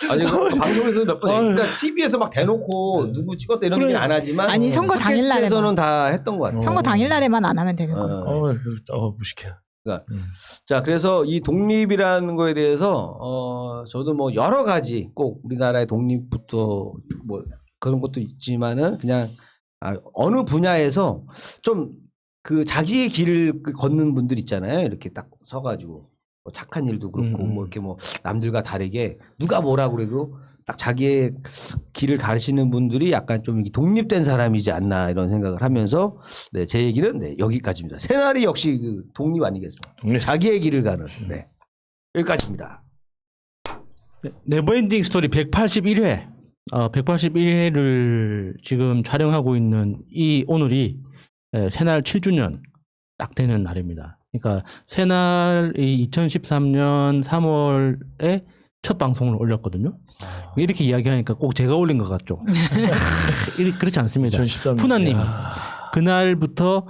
아니 그 방송에서 몇 번 그러니까 TV에서 막 대놓고 누구 찍었다 이런 얘기는 안 하지만 아니, 선거 당일날에만. 팟캐스트에서는 다 했던 것 같아요. 선거 당일날에만 안 하면 되는 거예요. 무식해. 자, 그래서 이 독립이라는 거에 대해서 저도 뭐 여러 가지 꼭 우리나라의 독립부터 뭐 그런 것도 있지만은 그냥 어느 분야에서 좀 그 자기의 길을 걷는 분들 있잖아요. 이렇게 딱 서가지고 뭐 착한 일도 그렇고 뭐 이렇게 뭐 남들과 다르게 누가 뭐라 그래도 딱 자기의 길을 가르치는 분들이 약간 좀 독립된 사람이지 않나 이런 생각을 하면서 네, 제 얘기는 네, 여기까지입니다. 새날이 역시 그 독립 아니겠습니까? 독립. 자기의 길을 가는 네, 여기까지입니다. 네버엔딩 스토리 181회. 181회를 지금 촬영하고 있는 오늘이 새날 7주년 딱 되는 날입니다. 그러니까 새날이 2013년 3월에 첫 방송을 올렸거든요. 이렇게 이야기하니까 꼭 제가 올린 것 같죠. 그렇지 않습니다. 2013년. 푸나님 그날부터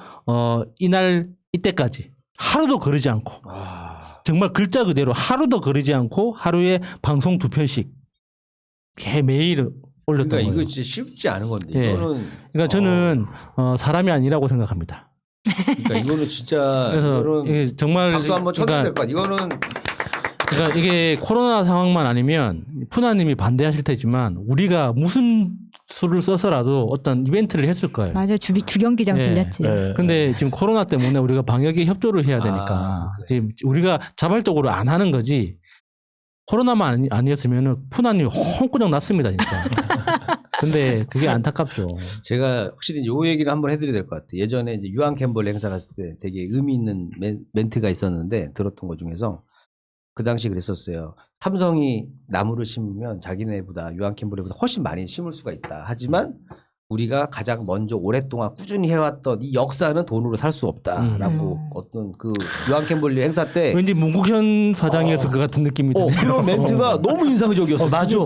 이날 이때까지 하루도 거르지 않고 정말 글자 그대로 하루도 거르지 않고 하루에 방송 2편씩 매일 올렸던 그러니까 거예요. 이거 진짜 쉽지 않은 건데 예. 이거는 그러니까 저는 사람이 아니라고 생각합니다. 그러니까 이거는 진짜 그래서 이거는 이게 정말 박수 한번 쳐야 그러니까, 될 것 같아요. 이거는 그러니까 이게 코로나 상황만 아니면 푸나님이 반대하실 테지만 우리가 무슨 수를 써서라도 어떤 이벤트를 했을 거예요. 맞아요. 주경기장 예. 빌렸지. 근데 지금 코로나 때문에 우리가 방역에 협조를 해야 되니까 그래. 지금 우리가 자발적으로 안 하는 거지. 코로나만 아니었으면 푸나님 홍구정 났습니다 진짜. 근데 그게 안타깝죠. 제가 확실히 요 얘기를 한번 해드려야 될 것 같아요. 예전에 이제 유한 캠벌 행사 갔을 때 되게 의미 있는 멘트가 있었는데 들었던 것 중에서 그 당시 그랬었어요. 삼성이 나무를 심으면 자기네보다 유한 킴볼리보다 훨씬 많이 심을 수가 있다. 하지만 우리가 가장 먼저 오랫동안 꾸준히 해왔던 이 역사는 돈으로 살 수 없다라고 어떤 그 유한 킴볼리 행사 때 왠지 문국현 사장이어서 그 같은 느낌이 드네요. 그런 멘트가 너무 인상적이었어. 맞아.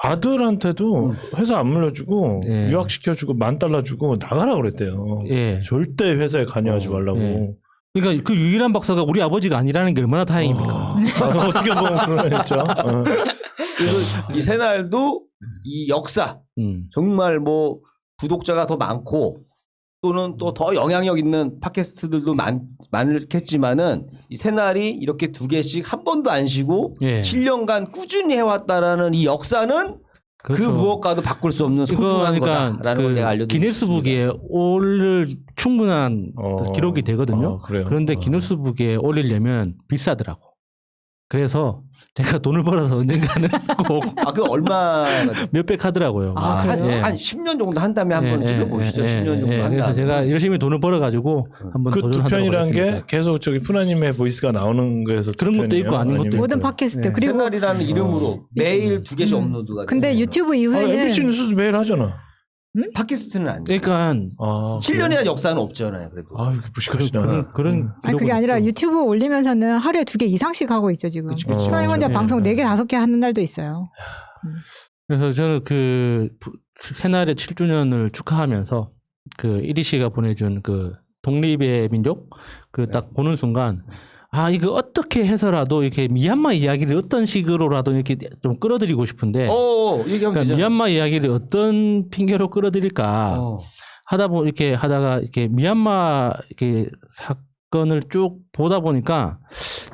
아들한테도 회사 안 물려주고 예. 유학시켜주고 $10,000 주고 나가라 그랬대요. 예. 절대 회사에 관여하지 말라고. 예. 그러니까 그 유일한 박사가 우리 아버지가 아니라는 게 얼마나 다행입니까? 어떻게 보면 그러겠죠. 그래서 이 새날도 이 역사 정말 뭐 구독자가 더 많고 또는 또 더 영향력 있는 팟캐스트들도 많겠지만은 이 새날이 이렇게 2개씩 한 번도 안 쉬고 예. 7년간 꾸준히 해왔다라는 이 역사는 그 그렇죠. 무엇과도 바꿀 수 없는 소중한 거다라는 걸 내가 알려드리겠습니다. 기네스북에 올릴 충분한 그 기록이 되거든요. 그래요? 그런데 기네스북에 올리려면 비싸더라고. 그래서 제가 돈을 벌어서 언젠가는 꼭 그 얼마나 몇백 하더라고요. 아, 그래요? 예. 한 10년 정도 한 다음에 한번 찔러보시죠. 10년 정도 한 그래서 다음에. 제가 열심히 돈을 벌어가지고 한번 그 두 도전하도록 편이라는 게 하겠습니다. 계속 저기 푸나님의 보이스가 나오는 거에서 그런 것도 있고 아닌 것도 모든 있고요. 팟캐스트 예. 그리고 새날이라는 이름으로 매일 2개씩 업로드가 근데 돼요. 유튜브 이후에는 MBC 뉴스도 매일 하잖아. 팟캐스트는 아니에요. 그러니까 7년이나 역사는 없잖아요. 그래도. 아, 이렇게 무식하시다. 그런 아니 그게 기록은 아니라 있죠. 유튜브 올리면서는 하루에 2개 이상씩 하고 있죠 지금. 그치. 수강님 혼자 예. 방송 4개 5개 하는 날도 있어요. 그래서 저는 그 새날의 7주년을 축하하면서 그 이리 씨가 보내준 그 독립의 민족 그 딱 보는 순간 아 이거 어떻게 해서라도 이렇게 미얀마 이야기를 어떤 식으로라도 이렇게 좀 끌어들이고 싶은데 얘기하면 그러니까 되죠. 미얀마 이야기를 어떤 핑계로 끌어들일까 하다 보면 이렇게 하다가 이렇게 미얀마 이렇게 사건을 쭉 보다 보니까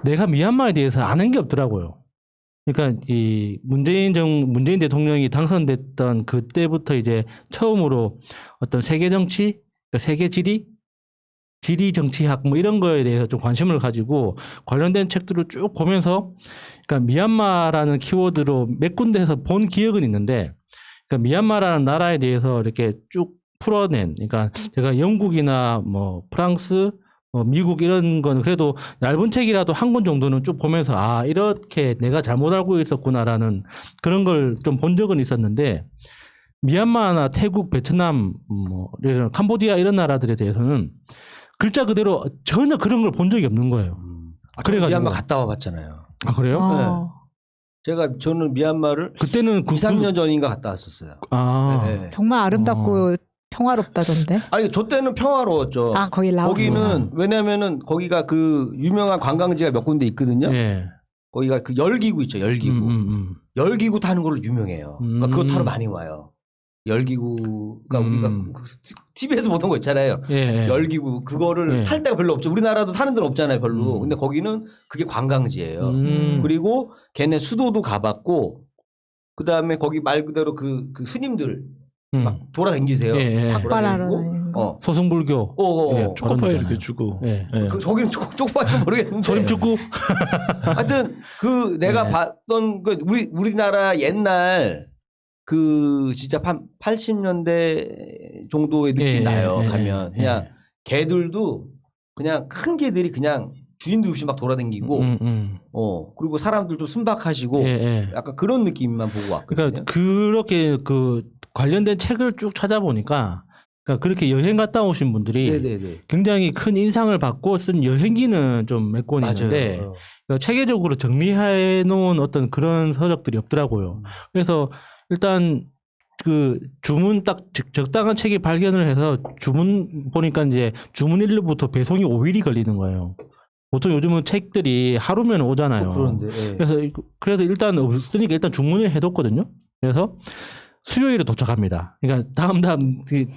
내가 미얀마에 대해서 아는 게 없더라고요. 그러니까 이 문재인 대통령이 당선됐던 그때부터 이제 처음으로 어떤 세계 정치, 그러니까 세계 지리 정치학 뭐 이런 거에 대해서 좀 관심을 가지고 관련된 책들을 쭉 보면서 그러니까 미얀마라는 키워드로 몇 군데에서 본 기억은 있는데 그러니까 미얀마라는 나라에 대해서 이렇게 쭉 풀어낸 그러니까 제가 영국이나 뭐 프랑스 미국 이런 건 그래도 얇은 책이라도 한 권 정도는 쭉 보면서 아 이렇게 내가 잘못 알고 있었구나라는 그런 걸 좀 본 적은 있었는데 미얀마나 태국, 베트남, 뭐 이런 캄보디아 이런 나라들에 대해서는 글자 그대로 전혀 그런 걸 본 적이 없는 거예요. 그래가지고 미얀마 갔다 와봤잖아요. 아 그래요? 저는 미얀마를 그때는 2, 3년 전인가 갔다 왔었어요. 아 네. 정말 아름답고 평화롭다던데. 아니 저 때는 평화로웠죠. 아 거기 라오스. 거기는 왜냐면은 거기가 그 유명한 관광지가 몇 군데 있거든요. 예. 거기가 그 열기구 있죠. 열기구. 열기구 타는 걸로 유명해요. 그러니까 그거 타러 많이 와요. 열기구가 우리가 TV에서 보던 거 있잖아요. 예. 열기구 그거를 예. 탈 데가 별로 없죠. 우리나라도 타는 데는 없잖아요, 별로. 근데 거기는 그게 관광지예요. 그리고 걔네 수도도 가봤고 그다음에 거기 말 그대로 그 스님들 막 돌아다니세요. 예. 닭발하러 돌아다니고. 다니는 거. 소승불교. 예, 초코파이 그런 이렇게 데잖아요. 주고. 예. 예. 저기는 쪽파는 모르겠는데. 소림축구. 하여튼 그 내가 네. 봤던 그 우리나라 옛날 그 진짜 80년대 정도의 느낌이 예, 나요. 예, 가면 예. 그냥 개들도 그냥 큰 개들이 그냥 주인도 없이 막 돌아다니고 그리고 사람들도 순박하시고 예, 예. 약간 그런 느낌만 보고 왔거든요. 그러니까 그렇게 그 관련된 책을 쭉 찾아보니까 그러니까 그렇게 여행 갔다 오신 분들이 네네네. 굉장히 큰 인상을 받고 쓴 여행기는 좀 몇 권 있는데 맞아요. 그러니까 체계적으로 정리해 놓은 어떤 그런 서적들이 없더라고요. 그래서 일단 그 주문 딱 적당한 책이 발견을 해서 주문 보니까 이제 주문 일로부터 배송이 5일이 걸리는 거예요. 보통 요즘은 책들이 하루면 오잖아요. 그런데 예. 그래서 일단 없으니까 일단 주문을 해뒀거든요. 그래서 수요일에 도착합니다. 그러니까 다음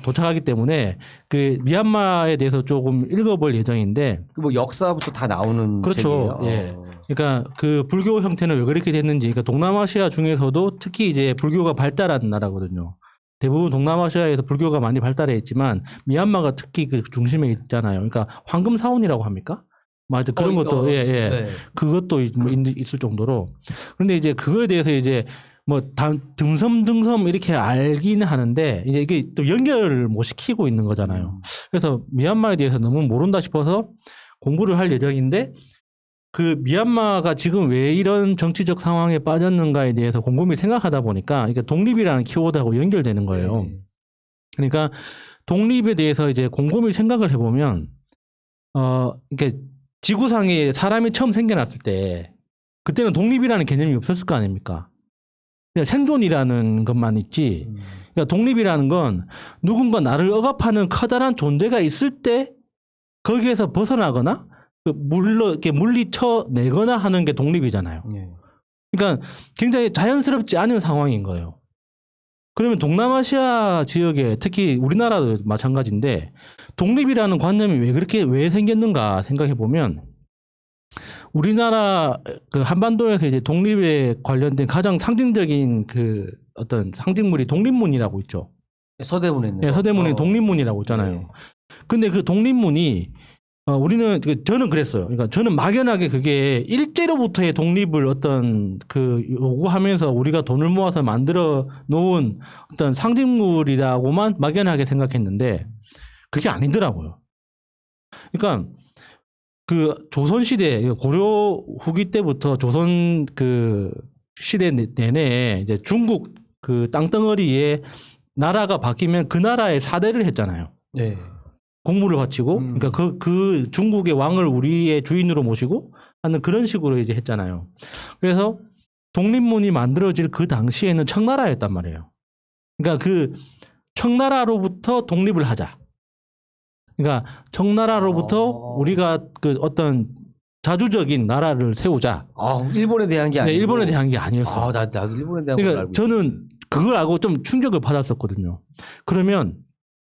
도착하기 때문에 그 미얀마에 대해서 조금 읽어볼 예정인데. 그 뭐 역사부터 다 나오는 그렇죠. 책이에요. 예. 그러니까 그 불교 형태는 왜 그렇게 됐는지, 그러니까 동남아시아 중에서도 특히 이제 불교가 발달한 나라거든요. 대부분 동남아시아에서 불교가 많이 발달해 있지만 미얀마가 특히 그 중심에 있잖아요. 그러니까 황금 사원이라고 합니까? 맞아. 그런 것도 예. 네. 그것도 뭐 있을 정도로. 그런데 이제 그거에 대해서 이제 뭐 듬섬 이렇게 알기는 하는데 이제 이게 또 연결을 못 시키고 있는 거잖아요. 그래서 미얀마에 대해서 너무 모른다 싶어서 공부를 할 예정인데 그 미얀마가 지금 왜 이런 정치적 상황에 빠졌는가에 대해서 곰곰이 생각하다 보니까 이게 독립이라는 키워드하고 연결되는 거예요. 네. 그러니까 독립에 대해서 이제 곰곰이 생각을 해보면 이렇게 지구상에 사람이 처음 생겨났을 때 그때는 독립이라는 개념이 없었을 거 아닙니까? 그냥 생존이라는 것만 있지. 그러니까 독립이라는 건 누군가 나를 억압하는 커다란 존재가 있을 때 거기에서 벗어나거나 이렇게 물리쳐내거나 하는 게 독립이잖아요. 네. 그러니까 굉장히 자연스럽지 않은 상황인 거예요. 그러면 동남아시아 지역에 특히 우리나라도 마찬가지인데 독립이라는 관념이 왜 생겼는가 생각해 보면 우리나라 그 한반도에서 이제 독립에 관련된 가장 상징적인 그 어떤 상징물이 독립문이라고 있죠. 서대문에 있는 네, 서대문에 독립문이라고 있잖아요. 네. 근데 그 독립문이 우리는 저는 그랬어요. 그러니까 저는 막연하게 그게 일제로부터의 독립을 어떤 그 요구하면서 우리가 돈을 모아서 만들어 놓은 어떤 상징물이라고만 막연하게 생각했는데 그게 아니더라고요. 그러니까 그 조선 시대 고려 후기 때부터 조선 그 시대 내내 이제 중국 그 땅덩어리에 나라가 바뀌면 그 나라에 사대를 했잖아요. 네. 공물을 바치고, 그러니까 그 중국의 왕을 우리의 주인으로 모시고 하는 그런 식으로 이제 했잖아요. 그래서 독립문이 만들어질 그 당시에는 청나라였단 말이에요. 그러니까 그 청나라로부터 독립을 하자. 그러니까 청나라로부터 우리가 그 어떤 자주적인 나라를 세우자. 아, 일본에 대한 게 네, 아니고. 일본에 대한 게 아니었어요. 아, 나도 일본에 대한 걸 그러니까 알고 저는 그걸 알고 좀 충격을 받았었거든요. 그러면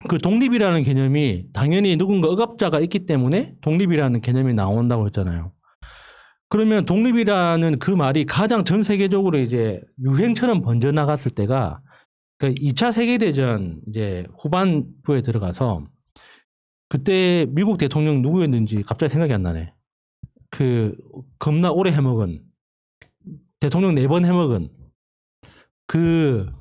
그 독립이라는 개념이 당연히 누군가 억압자가 있기 때문에 독립이라는 개념이 나온다고 했잖아요. 그러면 독립이라는 그 말이 가장 전 세계적으로 이제 유행처럼 번져 나갔을 때가 그 2차 세계대전 이제 후반부에 들어가서 그때 미국 대통령 누구였는지 갑자기 생각이 안 나네. 그 겁나 오래 해먹은 대통령 4번 해먹은 그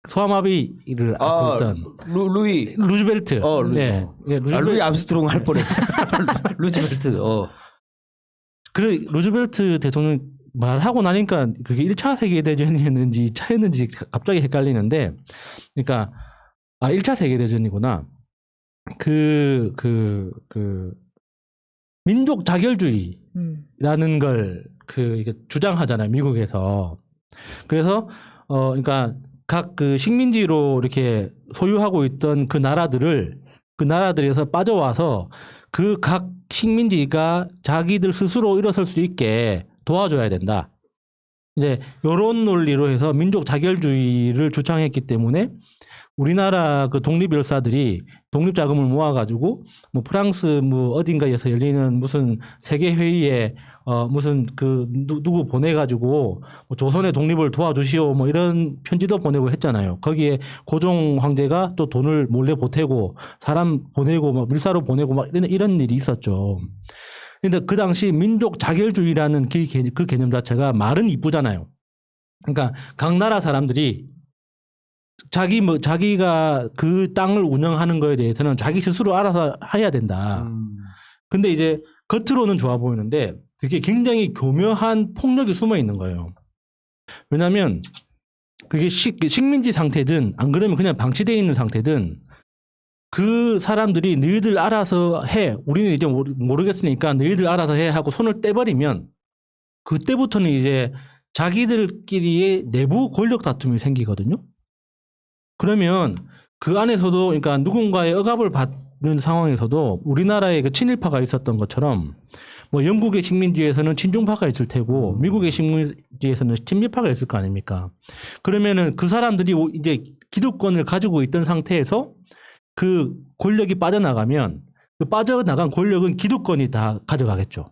소아마비를 앓고 있던 루이. 루즈벨트. 루이. 네. 예, 아, 루이 암스트롱 할 뻔했어. 루즈벨트. 그 루즈벨트 대통령 말하고 나니까 그게 1차 세계대전이었는지 2차였는지 갑자기 헷갈리는데, 그러니까 1차 세계대전이구나. 민족 자결주의라는 걸 이게 주장하잖아요, 미국에서. 그래서 그러니까 각 그 식민지로 이렇게 소유하고 있던 그 나라들에서 빠져와서 그 각 식민지가 자기들 스스로 일어설 수 있게 도와줘야 된다. 이제 이런 논리로 해서 민족 자결주의를 주창했기 때문에 우리나라 그 독립열사들이 독립 자금을 모아가지고 뭐 프랑스 뭐 어딘가에서 열리는 무슨 세계 회의에 무슨 그 누구 보내가지고 뭐 조선의 독립을 도와주시오 뭐 이런 편지도 보내고 했잖아요. 거기에 고종 황제가 또 돈을 몰래 보태고 사람 보내고 막 밀사로 보내고 막 이런 일이 있었죠. 근데 그 당시 민족 자결주의라는 그 개념 자체가 말은 이쁘잖아요. 그러니까 각 나라 사람들이 자기가 그 땅을 운영하는 거에 대해서는 자기 스스로 알아서 해야 된다. 근데 이제 겉으로는 좋아 보이는데 그게 굉장히 교묘한 폭력이 숨어 있는 거예요. 왜냐하면 그게 식민지 상태든 안 그러면 그냥 방치되어 있는 상태든 그 사람들이 너희들 알아서 해. 우리는 이제 모르겠으니까 너희들 알아서 해 하고 손을 떼버리면 그때부터는 이제 자기들끼리의 내부 권력 다툼이 생기거든요. 그러면 그 안에서도 그러니까 누군가의 억압을 받는 상황에서도 우리나라에 그 친일파가 있었던 것처럼 뭐 영국의 식민지에서는 친중파가 있을 테고 미국의 식민지에서는 친미파가 있을 거 아닙니까? 그러면은 그 사람들이 이제 기득권을 가지고 있던 상태에서 그 권력이 빠져나가면 그 빠져나간 권력은 기득권이 다 가져가겠죠.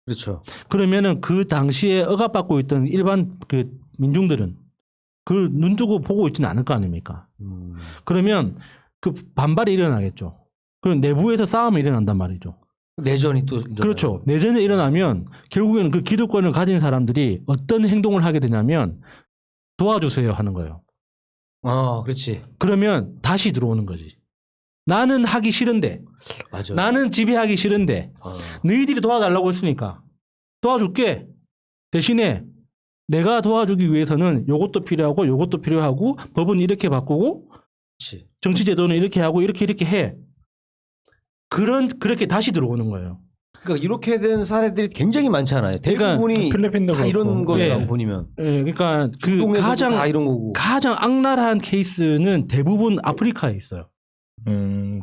그렇죠. 그러면은 그 당시에 억압받고 있던 일반 그 민중들은 그걸 눈뜨고 보고 있지는 않을 거 아닙니까? 그러면 그 반발이 일어나겠죠. 그럼 내부에서 싸움이 일어난단 말이죠. 내전이 또 일어나요. 그렇죠. 내전이 일어나면 결국에는 그 기득권을 가진 사람들이 어떤 행동을 하게 되냐면 도와주세요 하는 거예요. 그렇지. 그러면 다시 들어오는 거지. 나는 하기 싫은데, 맞아. 나는 지배하기 싫은데, 너희들이 도와달라고 했으니까 도와줄게. 대신에 내가 도와주기 위해서는 요것도 필요하고 요것도 필요하고 법은 이렇게 바꾸고 그렇지. 정치 제도는 이렇게 하고 이렇게 해. 그렇게 다시 들어오는 거예요. 그러니까 이렇게 된 사례들이 굉장히 많잖아요. 그러니까 대부분이 필리핀도 다 이런 그렇고. 거라고 예. 보니면 예, 그러니까 그 중동에서도 다 이런 거고. 가장 악랄한 케이스는 대부분 아프리카에 있어요.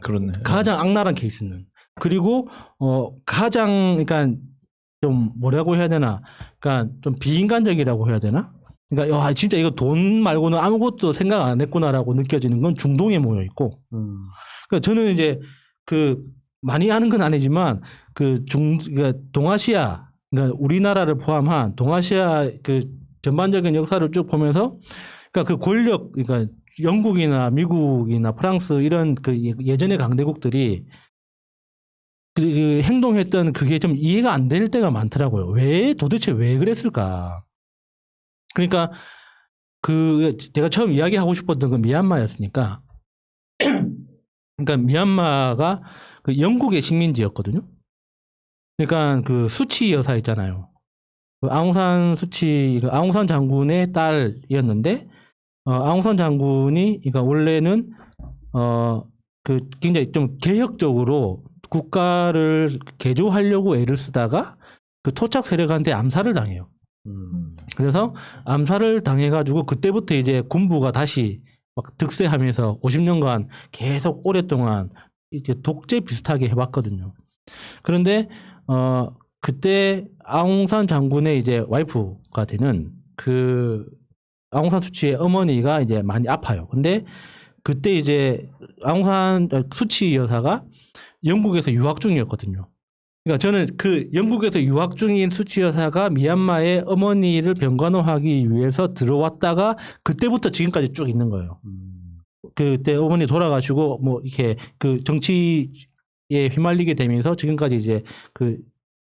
그렇네. 가장 악랄한 케이스는. 그리고 가장 그러니까 좀 뭐라고 해야 되나? 그러니까 좀 비인간적이라고 해야 되나? 그러니까 야, 진짜 이거 돈 말고는 아무것도 생각 안 했구나라고 느껴지는 건 중동에 모여 있고. 그러니까 저는 이제 그 많이 아는 건 아니지만 그러니까 동아시아, 그러니까 우리나라를 포함한 동아시아 그 전반적인 역사를 쭉 보면서 그러니까 그 권력, 그러니까 영국이나 미국이나 프랑스 이런 그 예전의 강대국들이 그 행동했던 그게 좀 이해가 안 될 때가 많더라고요. 도대체 왜 그랬을까? 그러니까 제가 처음 이야기하고 싶었던 건 미얀마였으니까. 그러니까 미얀마가 그 영국의 식민지였거든요. 그러니까 그 수치 여사 있잖아요. 그 아웅산 장군의 딸이었는데, 아웅산 장군이 그러니까 원래는 그 굉장히 좀 개혁적으로 국가를 개조하려고 애를 쓰다가 그 토착 세력한테 암살을 당해요. 그래서 암살을 당해가지고 그때부터 이제 군부가 다시 막 득세하면서 50년간 계속 오랫동안 이제 독재 비슷하게 해왔거든요. 그런데 그때 아웅산 장군의 이제 와이프가 되는 그 아웅산 수치의 어머니가 이제 많이 아파요. 근데 그때 이제 아웅산 수치 여사가 영국에서 유학 중이었거든요. 그러니까 저는 그 영국에서 유학 중인 수치 여사가 미얀마의 어머니를 병간호하기 위해서 들어왔다가 그때부터 지금까지 쭉 있는 거예요. 그때 어머니 돌아가시고 뭐 이렇게 그 정치에 휘말리게 되면서 지금까지 이제 그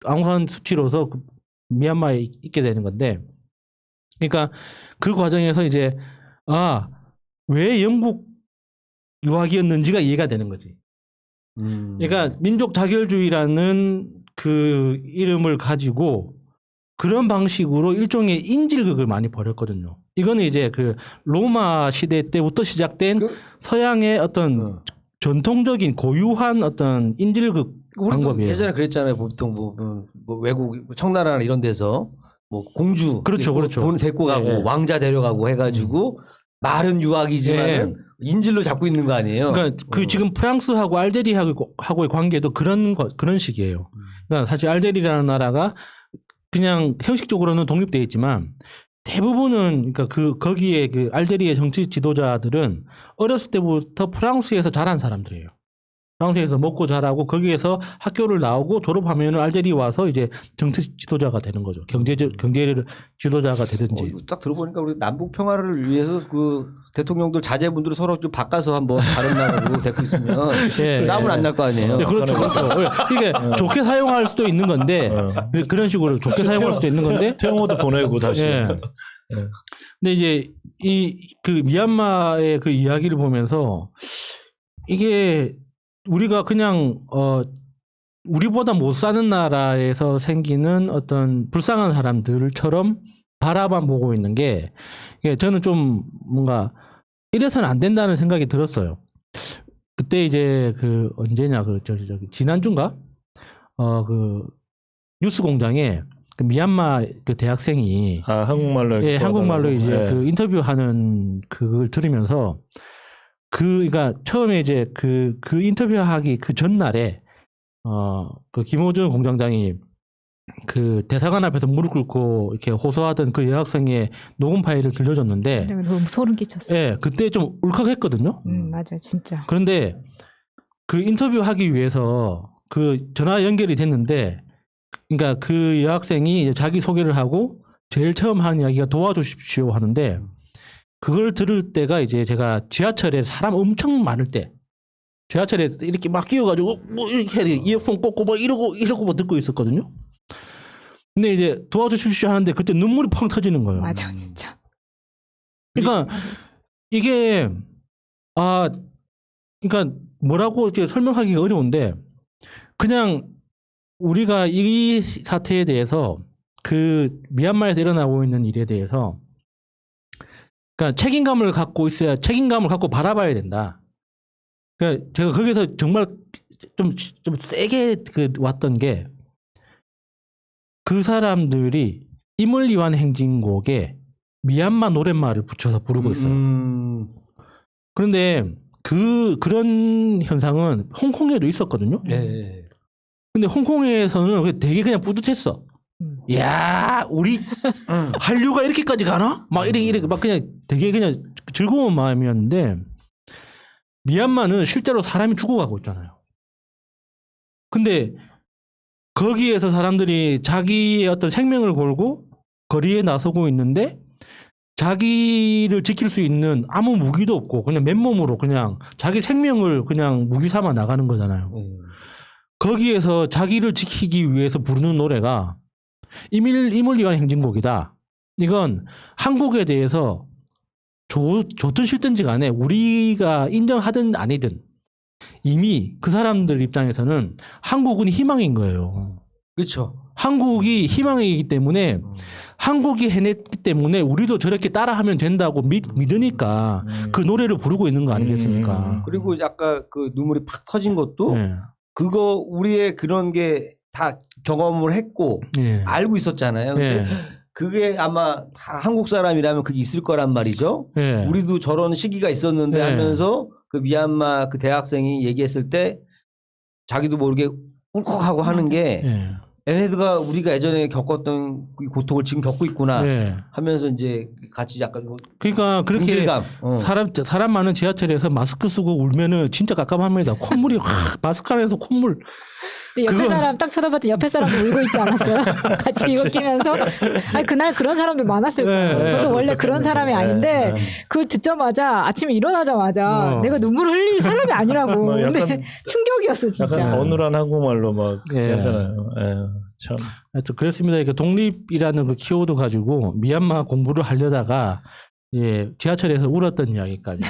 아웅산 수치로서 그 미얀마에 있게 되는 건데, 그러니까 그 과정에서 이제 왜 영국 유학이었는지가 이해가 되는 거지. 그러니까 민족 자결주의라는 그 이름을 가지고 그런 방식으로 일종의 인질극을 많이 벌였거든요. 이거는 이제 그 로마 시대 때부터 시작된 서양의 어떤 전통적인 고유한 어떤 인질극 우리도 방법이에요. 예전에 그랬잖아요. 보통 뭐 외국 청나라나 이런 데서 뭐 공주 그렇죠, 그렇죠. 돈 데리고 가고 예. 왕자 데려가고 해가지고 말은 유학이지만은 인질로 잡고 있는 거 아니에요? 그러니까 그 지금 프랑스하고 알제리하고의 관계도 그런 식이에요. 그러니까 사실 알제리라는 나라가 그냥 형식적으로는 독립되어 있지만 대부분은 그러니까 거기에 그 알제리의 정치 지도자들은 어렸을 때부터 프랑스에서 자란 사람들이에요. 프랑스에서 먹고 자라고 거기에서 학교를 나오고 졸업하면 알제리 와서 이제 정치 지도자가 되는 거죠. 경제 지도자가 되든지. 이거 딱 들어보니까 우리 남북 평화를 위해서 그 대통령들 자제분들을 서로 좀 바꿔서 한번 다른 나라로 데리고 있으면 예, 싸움은 안 날 거 아니에요. 네, 그렇죠, 그렇죠. 이게 좋게 사용할 수도 있는 건데 그런 식으로 좋게 사용할 수도 있는 건데. 태영호도 보내고 다시. 예. 근데 이제 그 미얀마의 그 이야기를 보면서 이게 우리가 그냥 우리보다 못 사는 나라에서 생기는 어떤 불쌍한 사람들처럼 바라만 보고 있는 게 저는 좀 뭔가 이래서는 안 된다는 생각이 들었어요. 그때 이제 그 언제냐 저기 지난주인가 그 뉴스공장에 그 미얀마 그 대학생이 한국말로 한국말로 이제 그 인터뷰하는 그걸 들으면서 그러니까 처음에 이제 그 인터뷰하기 그 전날에 그 김호준 공장장이 그 대사관 앞에서 무릎 꿇고 이렇게 호소하던 그 여학생의 녹음 파일을 들려줬는데, 너무 소름 끼쳤어. 예, 그때 좀 울컥했거든요. 맞아, 진짜. 그런데 그 인터뷰하기 위해서 그 전화 연결이 됐는데, 그러니까 그 여학생이 자기 소개를 하고 제일 처음 하는 이야기가 도와주십시오 하는데, 그걸 들을 때가 이제 제가 지하철에 사람 엄청 많을 때, 지하철에 이렇게 막 끼어가지고 뭐 이렇게 이어폰 꽂고 뭐 이러고 뭐 듣고 있었거든요. 근데 이제 도와주십시오 하는데 그때 눈물이 펑 터지는 거예요. 맞아, 진짜. 그러니까 이게 그러니까 뭐라고 이제 설명하기가 어려운데, 그냥 우리가 이 사태에 대해서 그 미얀마에서 일어나고 있는 일에 대해서 그러니까 책임감을 갖고 있어야 책임감을 갖고 바라봐야 된다. 그러니까 제가 거기서 정말 좀 세게 그 왔던 게 그 사람들이 임을리완 행진곡에 미얀마 노랫말을 붙여서 부르고 있어요. 그런데 그런 현상은 홍콩에도 있었거든요. 네. 근데 홍콩에서는 되게 그냥 뿌듯했어. 야, 우리 한류가 이렇게까지 가나? 막 이렇게 막 그냥 되게 그냥 즐거운 마음이었는데 미얀마는 실제로 사람이 죽어가고 있잖아요. 근데 거기에서 사람들이 자기의 어떤 생명을 걸고 거리에 나서고 있는데 자기를 지킬 수 있는 아무 무기도 없고 그냥 맨몸으로 그냥 자기 생명을 그냥 무기 삼아 나가는 거잖아요. 거기에서 자기를 지키기 위해서 부르는 노래가 임을리완 행진곡이다. 이건 한국에 대해서 좋든 싫든지 간에 우리가 인정하든 아니든 이미 그 사람들 입장에서는 한국은 희망인 거예요. 그렇죠. 한국이 희망이기 때문에 한국이 해냈기 때문에 우리도 저렇게 따라하면 된다고 믿으니까 그 노래를 부르고 있는 거 아니겠습니까? 그리고 약간 그 눈물이 팍 터진 것도 네. 그거 우리의 그런 게 다 경험을 했고 네. 알고 있었잖아요. 근데 네. 그게 아마 다 한국 사람이라면 그게 있을 거란 말이죠. 네. 우리도 저런 시기가 있었는데 네. 하면서 그 미얀마 그 대학생이 얘기했을 때 자기도 모르게 울컥하고 하는 게 네. 얘네들가 우리가 예전에 겪었던 그 고통을 지금 겪고 있구나 네. 하면서 이제 같이 약간 그러니까 그렇게 동질감. 사람 많은 지하철에서 마스크 쓰고 울면은 진짜 깝깝합니다. 콧물이 확 마스크 안에서 콧물. 근데 옆에 그거- 사람 딱 쳐다봤더니 옆에 사람도 울고 있지 않았어요? 같이 이거 끼면서. 아니, 그날 그런 사람들 많았을 거예요. 네, 저도 원래 그런 사람이 아닌데 그걸 듣자마자 아침에 일어나자마자 내가 눈물을 흘릴 사람이 아니라고. 막 약간- 근데 충격이었어 진짜. 약간 어눌한 한국말로 막 예. 하잖아요. 참. 하여튼 그렇습니다. 그 독립이라는 그 키워드 가지고 미얀마 공부를 하려다가 지하철에서 울었던 이야기까지.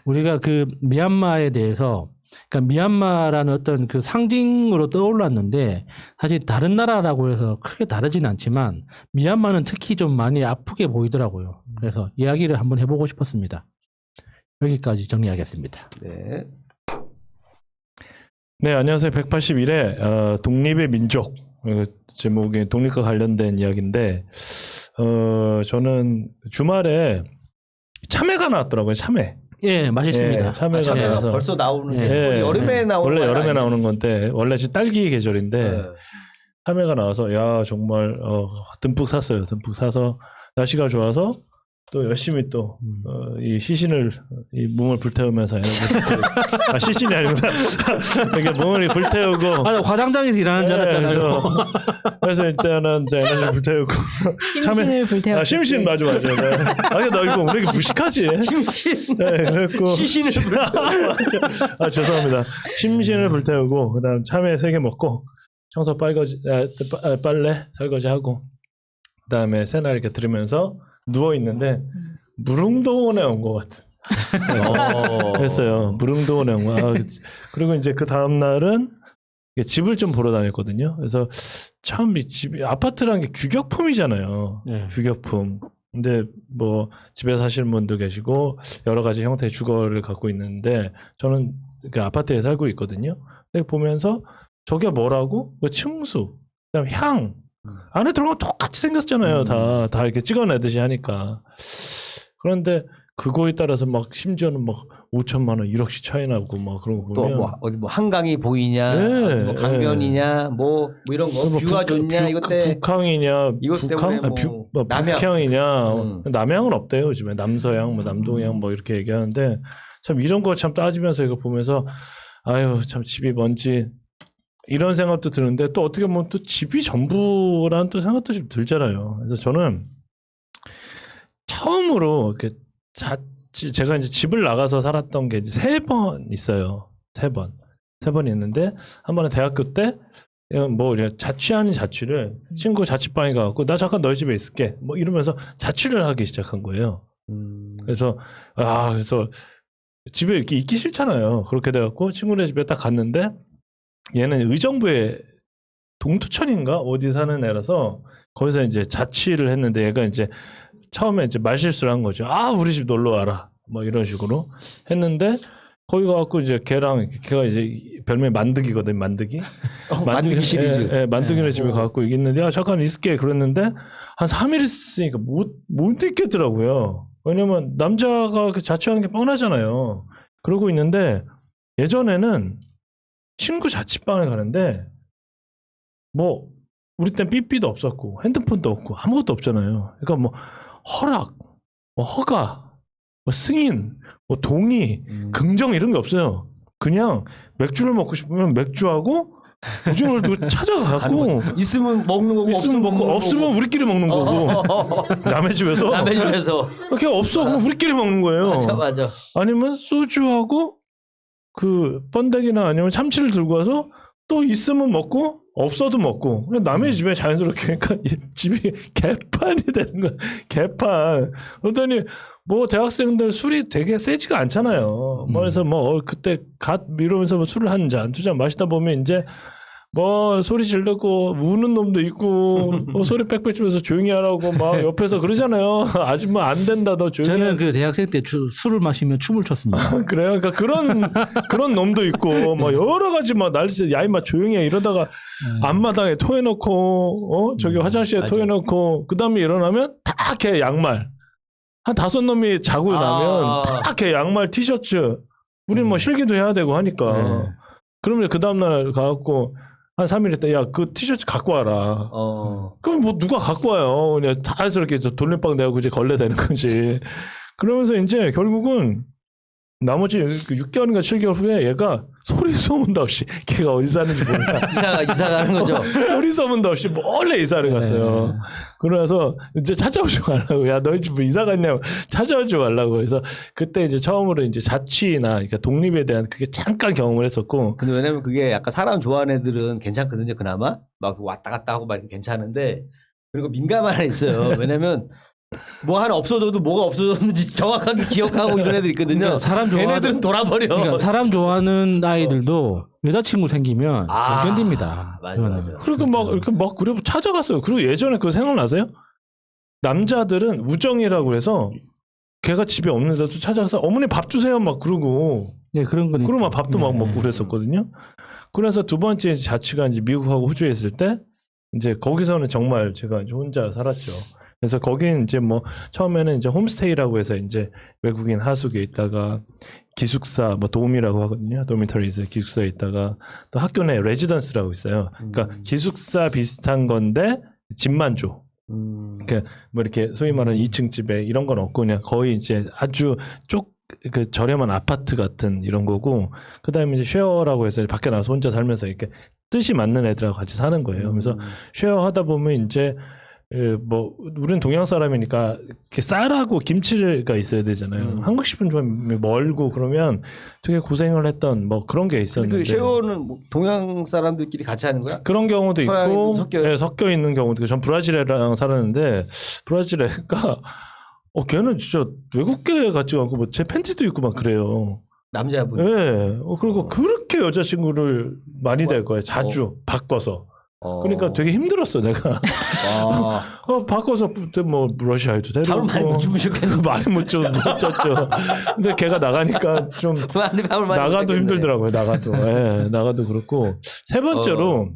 우리가 그 미얀마에 대해서 그러니까 미얀마라는 어떤 그 상징으로 떠올랐는데 사실 다른 나라라고 해서 크게 다르진 않지만 미얀마는 특히 좀 많이 아프게 보이더라고요. 그래서 이야기를 한번 해보고 싶었습니다. 여기까지 정리하겠습니다. 네. 네, 안녕하세요. 181회 독립의 민족 제목의 독립과 관련된 이야기인데 저는 주말에 참외가 나왔더라고요. 참외. 예, 맛있습니다. 예, 참외가 참외가 나와서 벌써 나오는 게 예. 여름에 나오는 원래 건 여름에 아니에요? 나오는 건데 원래 지금 딸기 계절인데 네. 참외가 나와서 야 정말 듬뿍 샀어요. 듬뿍 사서 날씨가 좋아서 또 열심히 또 이 시신을 이 몸을 불태우면서 시신이 아니구나. 이게 몸을 불태우고 아, 화장장에서 일하는 줄 알았잖아요. 그래서 일단은 이제 에너지 불태우고 심신을 불태워. 심신 맞아. 네. 아니 나 이거 왜 이렇게 무식하지? 네, 그랬고 시신을 아 죄송합니다. 심신을 불태우고 그다음 참외 3개 먹고 청소 빨래 설거지하고 그다음에 새날 이렇게 들으면서 누워 있는데 무릉도원에 온 것 같은. 했어요. 무릉도원에 온 거. 그리고 이제 그 다음 날은 집을 좀 보러 다녔거든요. 그래서 참 이 집이 아파트라는 게 규격품이잖아요. 네. 규격품. 근데 뭐 집에 사시는 분도 계시고 여러 가지 형태의 주거를 갖고 있는데 저는 그 아파트에 살고 있거든요. 근데 보면서 저게 뭐라고? 그 층수, 그다음 향. 안에 들어가면 똑같이 생겼잖아요. 다 이렇게 찍어내듯이 하니까. 그런데 그거에 따라서 막 심지어는 막 5천만 원, 1억씩 차이 나고 막 그런 거 또 보면 뭐 어디 뭐 한강이 보이냐, 네, 뭐 강변이냐, 뭐 이런 거 뭐 뷰가 좋냐 이것 때 북항이냐, 이것 때문에 뭐 남양. 북향이냐, 음. 남양은 없대요 요즘에 남서양, 뭐 남동양 뭐 이렇게 얘기하는데 참 이런 거 참 따지면서 이거 보면서 아유 참 집이 뭔지 이런 생각도 드는데 또 어떻게 보면 또 집이 전부라는 또 생각도 좀 들잖아요. 그래서 저는 처음으로 이렇게 제가 이제 집을 나가서 살았던 게 이제 3번 있어요. 3번 있는데 한 번은 대학교 때 뭐 자취 아닌 자취를 친구 자취방에 가갖고 나 잠깐 너희 집에 있을게 뭐 이러면서 자취를 하기 시작한 거예요. 그래서 그래서 집에 이렇게 있기 싫잖아요. 그렇게 돼갖고 친구네 집에 딱 갔는데 얘는 의정부에 동두천인가 어디 사는 애라서 거기서 이제 자취를 했는데 얘가 이제 처음에 이제 말실수를 한 거죠. 아, 우리 집 놀러 와라. 뭐 이런 식으로 했는데 거기 가갖고 이제 걔가 이제 별명이 만드기거든, 만드기. 만드기 시리즈. 예, 만드기네 집에 어. 가갖고 있는데, 야, 잠깐 있을게. 그랬는데, 한 3일 있으니까 못 있겠더라고요. 왜냐면 남자가 자취하는 게 뻔하잖아요. 그러고 있는데, 예전에는 친구 자취방을 가는데, 뭐, 우리 땐 삐삐도 없었고, 핸드폰도 없고, 아무것도 없잖아요. 그러니까 뭐, 허락, 뭐 허가, 뭐 승인, 뭐 동의, 긍정 이런 게 없어요. 그냥 맥주를 먹고 싶으면 맥주하고 오징어를 두고 찾아가고 있으면 먹는 거고 있으면 먹고 없으면 우리끼리 먹는 거고 남의 집에서 남의 집에서 그냥 없어 그럼 우리끼리 먹는 거예요. 맞아. 아니면 소주하고 그 번데기나 아니면 참치를 들고 와서 또 있으면 먹고 없어도 먹고 그냥 남의 집에 자연스럽게 그러니까 이 집이 개판이 되는 거야. 개판. 그러더니 뭐 대학생들 술이 되게 세지가 않잖아요. 그래서 뭐 그때 갓 이러면서 뭐 술을 한 잔, 두 잔 마시다 보면 이제 뭐 소리 지르고 우는 놈도 있고 뭐 소리 빽빽 치면서 조용히 하라고 막 옆에서 그러잖아요. 아줌마 안 된다 너 조용히. 저는 그 대학생 때 술을 마시며 춤을 췄습니다. 그래요. 그러니까 그런 놈도 있고 뭐 여러 가지 막 난리 야 임마 조용히 해 이러다가 앞마당에 토해놓고 저기 화장실에 맞아. 토해놓고 그 다음에 일어나면 다 걔 양말 한 5놈이 자고 나면 다 걔 양말 티셔츠 우린 뭐 실기도 해야 되고 하니까 네. 그러면 그 다음날 가갖고 한 3일 있다 야 그 티셔츠 갖고 와라. 그럼 뭐 누가 갖고 와요. 그냥 자연스럽게 돌림방 내고 이제 걸레되는 거지. 그러면서 이제 결국은 나머지 6개월인가 7개월 후에 얘가 소리 소문도 없이 걔가 어디 사는지 모르니까 이사 가는 거죠. 소리 소문도 없이 몰래 이사를 갔어요. 그러면서 이제 찾아오지 말라고. 야, 너희 집 이사 갔냐고 찾아오지 말라고. 그래서 그때 이제 처음으로 이제 자취나 그러니까 독립에 대한 그게 잠깐 경험을 했었고. 근데 왜냐면 그게 약간 사람 좋아하는 애들은 괜찮거든요. 그나마 막 왔다 갔다 하고 막 이렇게 괜찮은데 그리고 민감한 애가 있어요. 왜냐면 뭐 하나 없어져도 뭐가 없어졌는지 정확하게 기억하고 이런 애들 있거든요. 그러니까 사람 좋아하는 걔네들은 돌아버려. 그러니까 사람 좋아하는 아이들도 여자친구 생기면 못 견딥니다. 맞아. 그리고 막 이렇게 막 그래 찾아갔어요. 그리고 예전에 그거 생각나세요? 남자들은 우정이라고 해서 걔가 집에 없는데도 찾아가서 어머니 밥 주세요 막 그러고 네, 그런 거니까. 그러면 밥도 막 먹고 그랬었거든요. 그래서 두 번째 자취가 이제 미국하고 호주에 있을 때 이제 거기서는 정말 제가 이제 혼자 살았죠. 그래서 거긴 이제 뭐 처음에는 이제 홈스테이라고 해서 이제 외국인 하숙에 있다가 기숙사 뭐 도움이라고 하거든요. 도미터리즈 기숙사에 있다가 또 학교 내 레지던스라고 있어요. 그러니까 기숙사 비슷한 건데 집만 줘. 그러니까 뭐 이렇게 소위 말하는 2층 집에 이런 건 없고 그냥 거의 이제 아주 그 저렴한 아파트 같은 이런 거고 그다음에 이제 쉐어라고 해서 밖에 나가서 혼자 살면서 이렇게 뜻이 맞는 애들하고 같이 사는 거예요. 그래서 쉐어 하다 보면 이제 뭐 우리는 동양 사람이니까 이렇게 쌀하고 김치가 있어야 되잖아요. 한국식은 좀 멀고 그러면 되게 고생을 했던 뭐 그런 게 있었는데. 그 쉐어는 뭐 동양 사람들끼리 같이 하는 거야? 그런 경우도 있고 섞여 있는 경우도 있고 전 브라질애랑 살았는데 브라질 애가 걔는 진짜 외국계 같지가 않고 뭐 제 팬티도 입고 막 그래요. 남자분. 네. 그리고 그렇게 여자친구를 많이 될 거예요. 자주 바꿔서. 그러니까 되게 힘들었어 내가. 바꿔서 뭐 러시아에도 데리고. 잠을 많이 못 주무셨겠네. 많이 못 잤죠. 근데 걔가 나가니까 좀 나가도 힘들더라고요. 나가도. 예, 나가도 그렇고 세 번째로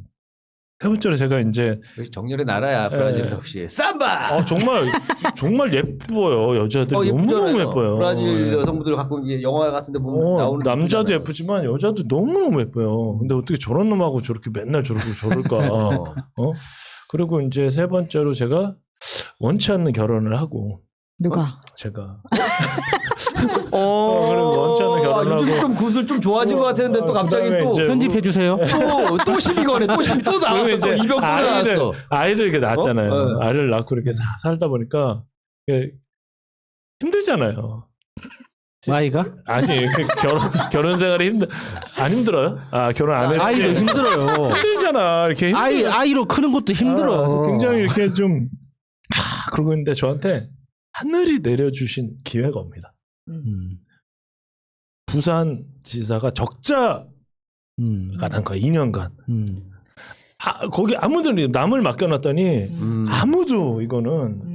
제가 이제 정열의 나라야 브라질은 역시 삼바. 정말 예뻐요 여자들이 너무 예뻐요. 브라질 여성분들 가끔 이제 영화 같은데 보면 나오는 남자도 예쁘지만 여자도 너무 예뻐요. 근데 어떻게 저런 놈하고 저렇게 맨날 저럴까? 그리고 이제 세 번째로 제가 원치 않는 결혼을 하고. 누가? 제가. 그리고 원치 않는 결혼을 하고. 요즘 좀 구슬 좀 좋아진 것 같았는데 또 갑자기 또 편집해 주세요. 또 시비 거네. 또 나왔어. 이제 이병 또 나왔어. 아이를 이렇게 낳았잖아요. 아이를 낳고 이렇게 살다 보니까 힘들잖아요. 아이가? 아니 결혼 생활이 안 힘들어요? 결혼 안 했지. 아이도 힘들어요. 힘들잖아. 이렇게 아이로 크는 것도 힘들어. 그래서 굉장히 이렇게 좀 그러고 있는데 저한테 하늘이 내려주신 기회가 옵니다. 부산 지사가 적자가 난 거야 2년간. 거기 아무도 남을 맡겨놨더니 아무도 이거는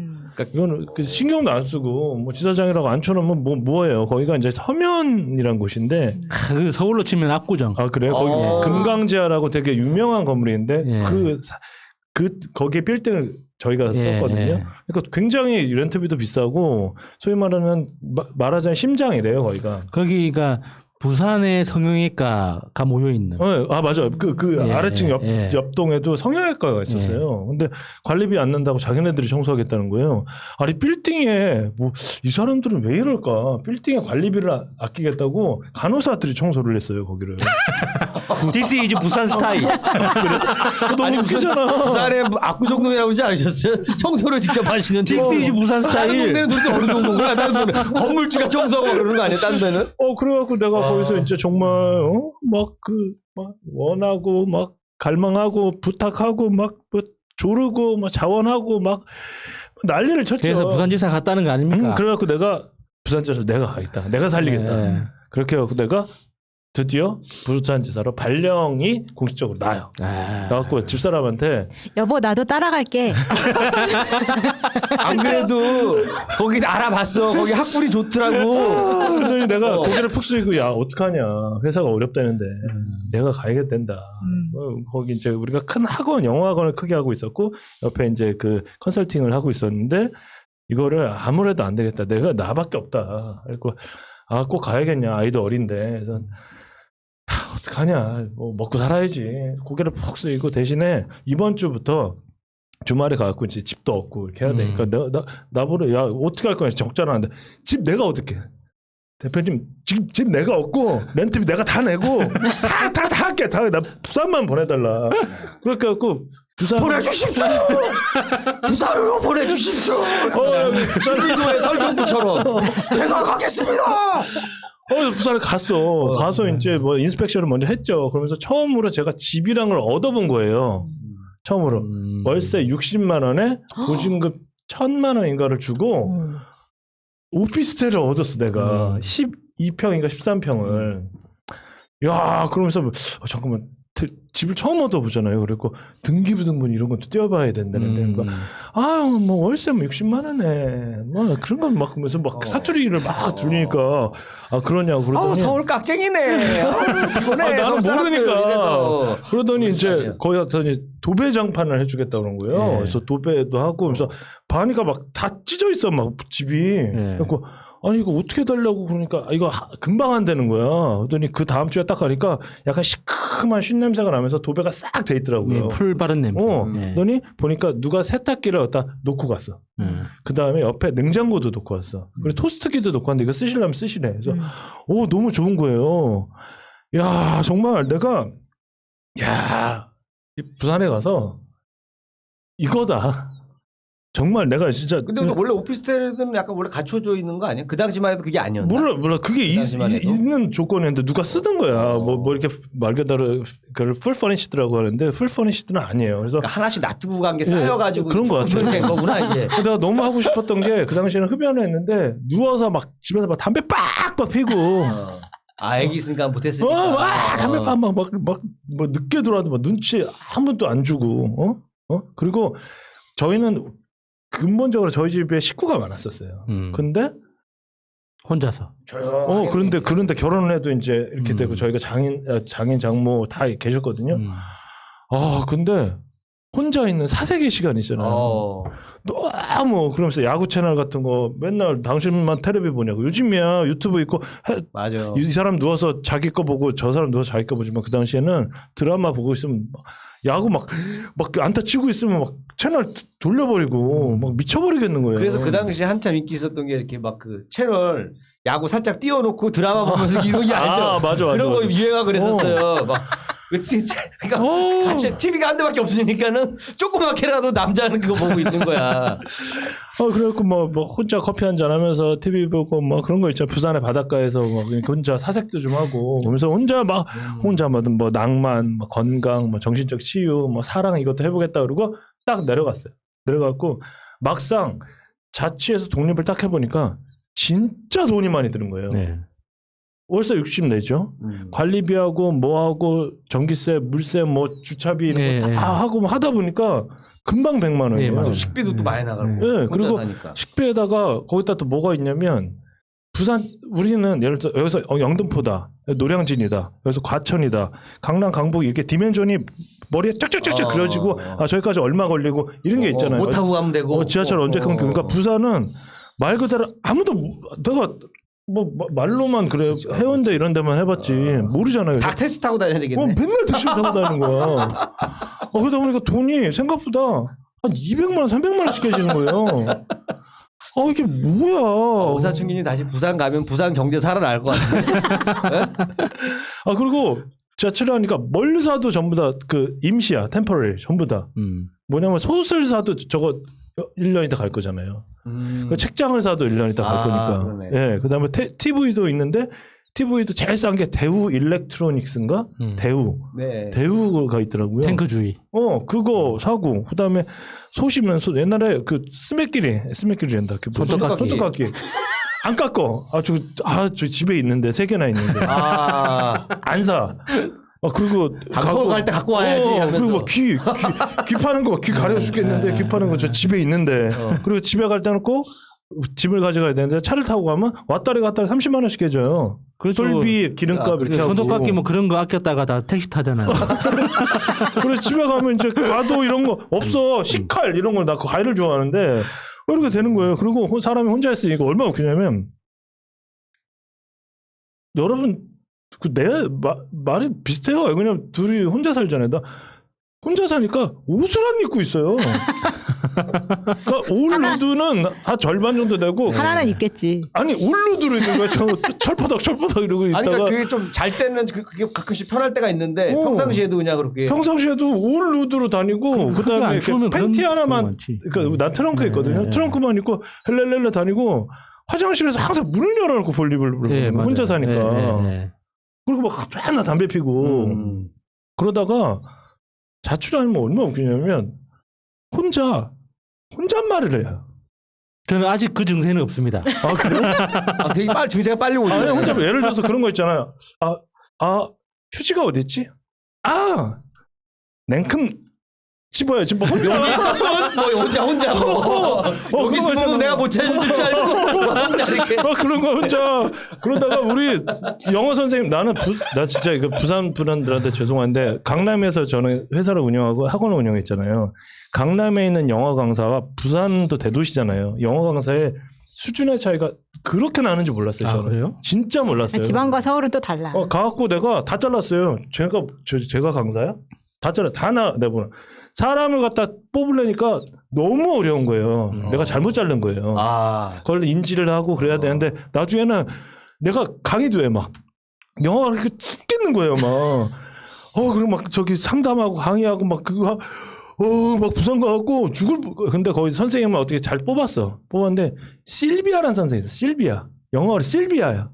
그 신경도 안 쓰고 뭐 지사장이라고 앉혀놓으면 뭐예요? 거기가 이제 서면이란 곳인데 그 서울로 치면 압구정. 아 그래요? 거기 금강지하라고 되게 유명한 건물인데 예. 거기에 빌딩을 저희가 예, 썼거든요. 예. 그러니까 굉장히 렌트비도 비싸고 소위 말하면 말하자면 심장이래요 거기가. 거기가 부산의 성형외과가 모여 있는. 아 맞아. 그 예, 아래층 예. 옆동에도 성형외과가 있었어요. 근데 관리비 안 낸다고 자기네들이 청소하겠다는 거예요. 아니 빌딩에 뭐 이 사람들은 왜 이럴까? 빌딩에 관리비를 아끼겠다고 간호사들이 청소를 했어요 거기를. This is 부산 스타일. 너무 웃기잖아. 부산에 압구정동이라고 하지 않으셨어요? 청소를 직접 하시는데. This is 부산 다른 스타일. 동네는 그렇게 어느 정도구나. 다른 동네 건물주가 청소하고 그러는 거 아니야? 딴 데는? 그래갖고 내가 거기서 이제 정말 막 원하고 막 갈망하고 부탁하고 막 뭐 조르고 막 자원하고 막 난리를 쳤죠. 그래서 부산지사 갔다는 거 아닙니까? 그래갖고 내가 부산지사로 내가 가겠다. 내가 살리겠다. 예. 그렇게 해갖고 내가 드디어 부산지사로 발령이 공식적으로 나요. 그래갖고 집사람한테 여보 나도 따라갈게. 안 그래도 거기 알아봤어. 거기 학군이 좋더라고. 그랬더니 내가 고개를 푹 숙이고 야 어떡하냐 회사가 어렵다는데 내가 가야겠단다. 거기 이제 우리가 큰 학원 영어학원을 크게 하고 있었고 옆에 이제 그 컨설팅을 하고 있었는데 이거를 아무래도 안 되겠다. 내가 나밖에 없다. 그리고 꼭 가야겠냐 아이도 어린데 그래서 어떡하냐 뭐 먹고 살아야지 고개를 푹 숙이고 대신에 이번 주부터 주말에 가갖고 이제 집도 얻고 이렇게 해야 되니까 나보러 야 어떻게 할 거냐 적잖아는데 집 내가 어떻게 대표님 집 내가 얻고 렌트비 내가 다 내고 다 할게 다 나 부산만 보내달라 그렇게 해갖고 부산 보내주십시오. 부산으로 보내주십시오. 신기도의 설경구처럼 제가 가겠습니다. 부산에 가서 이제 뭐 인스펙션을 먼저 했죠. 그러면서 처음으로 제가 집이랑을 얻어본 거예요. 처음으로 월세 60만 원에 보증금 1,000만 원인가를 주고 오피스텔을 얻었어 내가 12평인가 13평을. 야 그러면서 잠깐만 집을 처음 얻어보잖아요. 그리고 등기부등본 이런 것도 떼어봐야 된다는데 아유 뭐 월세 뭐 60만 원에 뭐 그런 건 막 하면서 막 사투리를 막 들리니까 그러냐고 그러더니 서울 깍쟁이네. 피곤해. 나는 서울 모르니까 사람들. 그러더니 이제 거기 가서 도배 장판을 해주겠다 그런 거예요. 그래서 도배도 하고 그래서 바니까 막 다 찢어 있어 막 집이. 그래서 아니 이거 어떻게 해달라고 그러니까 이거 금방 안 되는 거야. 그러더니 그 다음 주에 딱 가니까 약간 시큼한 쉰냄새가 나면서 도배가 싹 돼 있더라고요. 풀 바른 냄새. 그러더니 보니까 누가 세탁기를 갖다 놓고 갔어. 그 다음에 옆에 냉장고도 놓고 왔어. 그리고 토스트기도 놓고 왔는데 이거 쓰시려면 쓰시래. 그래서 너무 좋은 거예요. 야 정말 내가 부산에 가서 이거다. 정말 내가 진짜 근데 원래 오피스텔은 약간 원래 갖춰져 있는 거 아니야? 그 당시만 해도 그게 아니었나? 몰라 그게 있는 조건이었는데 누가 쓰던 거야. 뭐 이렇게 말 그대로 그걸 풀 퍼니시드라고 하는데 풀 퍼니시드는 아니에요. 그래서 그러니까 하나씩 놔두고 간 게 쌓여가지고 그런 거 같아요. 된 거구나 이제. 내가 너무 하고 싶었던 게 그 당시에는 흡연을 했는데 누워서 막 집에서 막 담배 빡빡 피고 애기 있으니까 못했으니까. 막 담배 막 뭐 늦게 들어와도 막 눈치 한 번도 안 주고 그리고 저희는 근본적으로 저희 집에 식구가 많았었어요. 근데 혼자서. 그런데 결혼을 해도 이제 이렇게 되고 저희가 장인 장모 다 계셨거든요. 근데 혼자 있는 사색의 시간 있잖아요. 너무 그러면서 야구 채널 같은 거 맨날 당신만 텔레비 보냐고. 요즘이야 유튜브 있고 맞아. 이 사람 누워서 자기 거 보고 저 사람 누워서 자기 거 보지만 그 당시에는 드라마 보고 있으면 야구 막 안타 치고 있으면 막 채널 돌려버리고 막 미쳐버리겠는 거예요. 그래서 그 당시에 한참 인기 있었던 게 이렇게 막 그 채널 야구 살짝 띄워놓고 드라마 보면서 이런 게 알죠? 맞아. 그런 거 유행하고 그랬었어요. 막 그러니까 같이 TV가 한 대밖에 없으니까는 조그맣게라도 남자는 그거 보고 있는 거야. 그래갖고 뭐 혼자 커피 한잔 하면서 TV 보고 뭐 그런 거 있잖아. 부산의 바닷가에서 뭐 혼자 사색도 좀 하고 그러면서 혼자 뭐 낭만, 뭐 건강, 뭐 정신적 치유, 뭐 사랑 이것도 해보겠다 그러고 딱 내려갔어요. 내려갔고 막상 자취해서 독립을 딱 해보니까 진짜 돈이 많이 드는 거예요. 월세 60 내죠. 관리비하고 뭐하고 전기세, 물세, 뭐 주차비 이런 거 다 하고 뭐 하다 보니까 금방 100만 원이에요. 맞아요. 식비도 또 많이 나가고. 네, 그리고 사니까. 식비에다가 거기다 또 뭐가 있냐면 부산 우리는 예를 들어 여기서 영등포다, 노량진이다, 여기서 과천이다, 강남, 강북 이렇게 디멘전이 머리에 쫙쫙쫙쫙 그려지고 저기까지 얼마 걸리고 이런 게 있잖아요. 못 타고 가면 되고. 지하철 언제 끊겨. 그러니까 부산은 말 그대로 아무도 내가 뭐 말로만 그래 해운대 이런 데만 해봤지 모르잖아요. 다 택시 타고 다녀야 되겠네. 맨날 택시를 타고 다니는 거야. 그러다 보니까 돈이 생각보다 한 200만 원, 300만 원씩 깨지는 거예요. 이게 뭐야? 오사춘기님 다시 부산 가면 부산 경제 살아날 것 같아. 그리고 지하철을 하니까 뭘 사도 전부 다 그 임시야, 템퍼러리 전부 다. 뭐냐면 솥을 사도 저거 1년 있다 갈 거잖아요. 그 책장을 사도 1년 있다 갈 거니까. 그러네. 예, 그다음에 TV도 있는데 TV도 제일 싼 게 대우 일렉트로닉스인가? 대우가 있더라고요. 탱크주의. 그거 사고 그다음에 솥이면 옛날에 그 스매끼리 된다. 그 손톱깎이. 안 깎어. 저 집에 있는데 3개나 있는데. 안 사. 그리고 갖고 갈 때 갖고 와야지 하면서. 그리고 귀 파는 거 귀 가려 죽겠는데 귀 파는 거 저 집에 있는데. 그리고 집에 갈 때 놓고 집을 가져가야 되는데 차를 타고 가면 왔다리 갔다리 30만 원씩 깨져요. 솔비 기름값 이렇게 하고. 손톱깎이 뭐 그런 거 아꼈다가 다 택시 타잖아요. 그래서 집에 가면 이제 과도 이런 거 없어. 식칼 이런 걸 나 과일을 좋아하는데 이렇게 되는 거예요. 그리고 사람이 혼자 있으니까 얼마나 웃기냐면 여러분 내 말이 비슷해요. 왜냐면 둘이 혼자 살잖아요. 나 혼자 사니까 옷을 안 입고 있어요. 그러니까 올 루드는 한 절반 정도 되고 하나는 있겠지. 아니 올 루드로 있는 거야. 철퍼덕 이러고 있다가 그러니까 그게 좀 잘 때는 그게 가끔씩 편할 때가 있는데 평상시에도 그냥 그렇게. 평상시에도 올 루드로 다니고 그다음에 팬티 하나만 그러니까 난 트렁크에 있거든요. 트렁크만 입고 헬렐렐레 다니고 화장실에서 항상 문을 열어놓고 볼일을 혼자 사니까. 그리고 막 맨날 담배 피고 그러다가 자취하면 얼마나 웃기냐면 혼잣말을 해요. 저는 아직 그 증세는 없습니다. 그래요? 되게 증세가 빨리 오죠. 아니 혼자 예를 들어서 그런 거 있잖아요. 휴지가 어디 있지? 냉큼 집어야지. 뭐 혼자 여기 있었던 뭐 혼자 여기 있으면 내가 못 찾을 줄 알고 혼자 이렇게. 그런 거 혼자 그러다가 우리 영어 선생님 나 진짜 이거 부산 분들한테 죄송한데 강남에서 저는 회사를 운영하고 학원을 운영했잖아요. 강남에 있는 영어 강사와 부산도 대도시잖아요. 영어 강사의 수준의 차이가 그렇게 나는지 몰랐어요. 저는. 그래요? 진짜 몰랐어요. 지방과 서울은 또 달라. 가갖고 내가 다 잘랐어요. 제가 강사야? 다 내보내. 사람을 갖다 뽑으려니까 너무 어려운 거예요. 내가 잘못 자른 거예요. 그걸 인지를 하고 그래야 되는데 나중에는 내가 강의도 해 막 영어가 이렇게 죽겠는 거예요. 막 그리고 막 저기 상담하고 강의하고 막 그거 막 부산 가갖고 근데 거기 선생님은 어떻게 잘 뽑았는데 실비아라는 선생님이 있어. 실비아. 영어로 실비아야.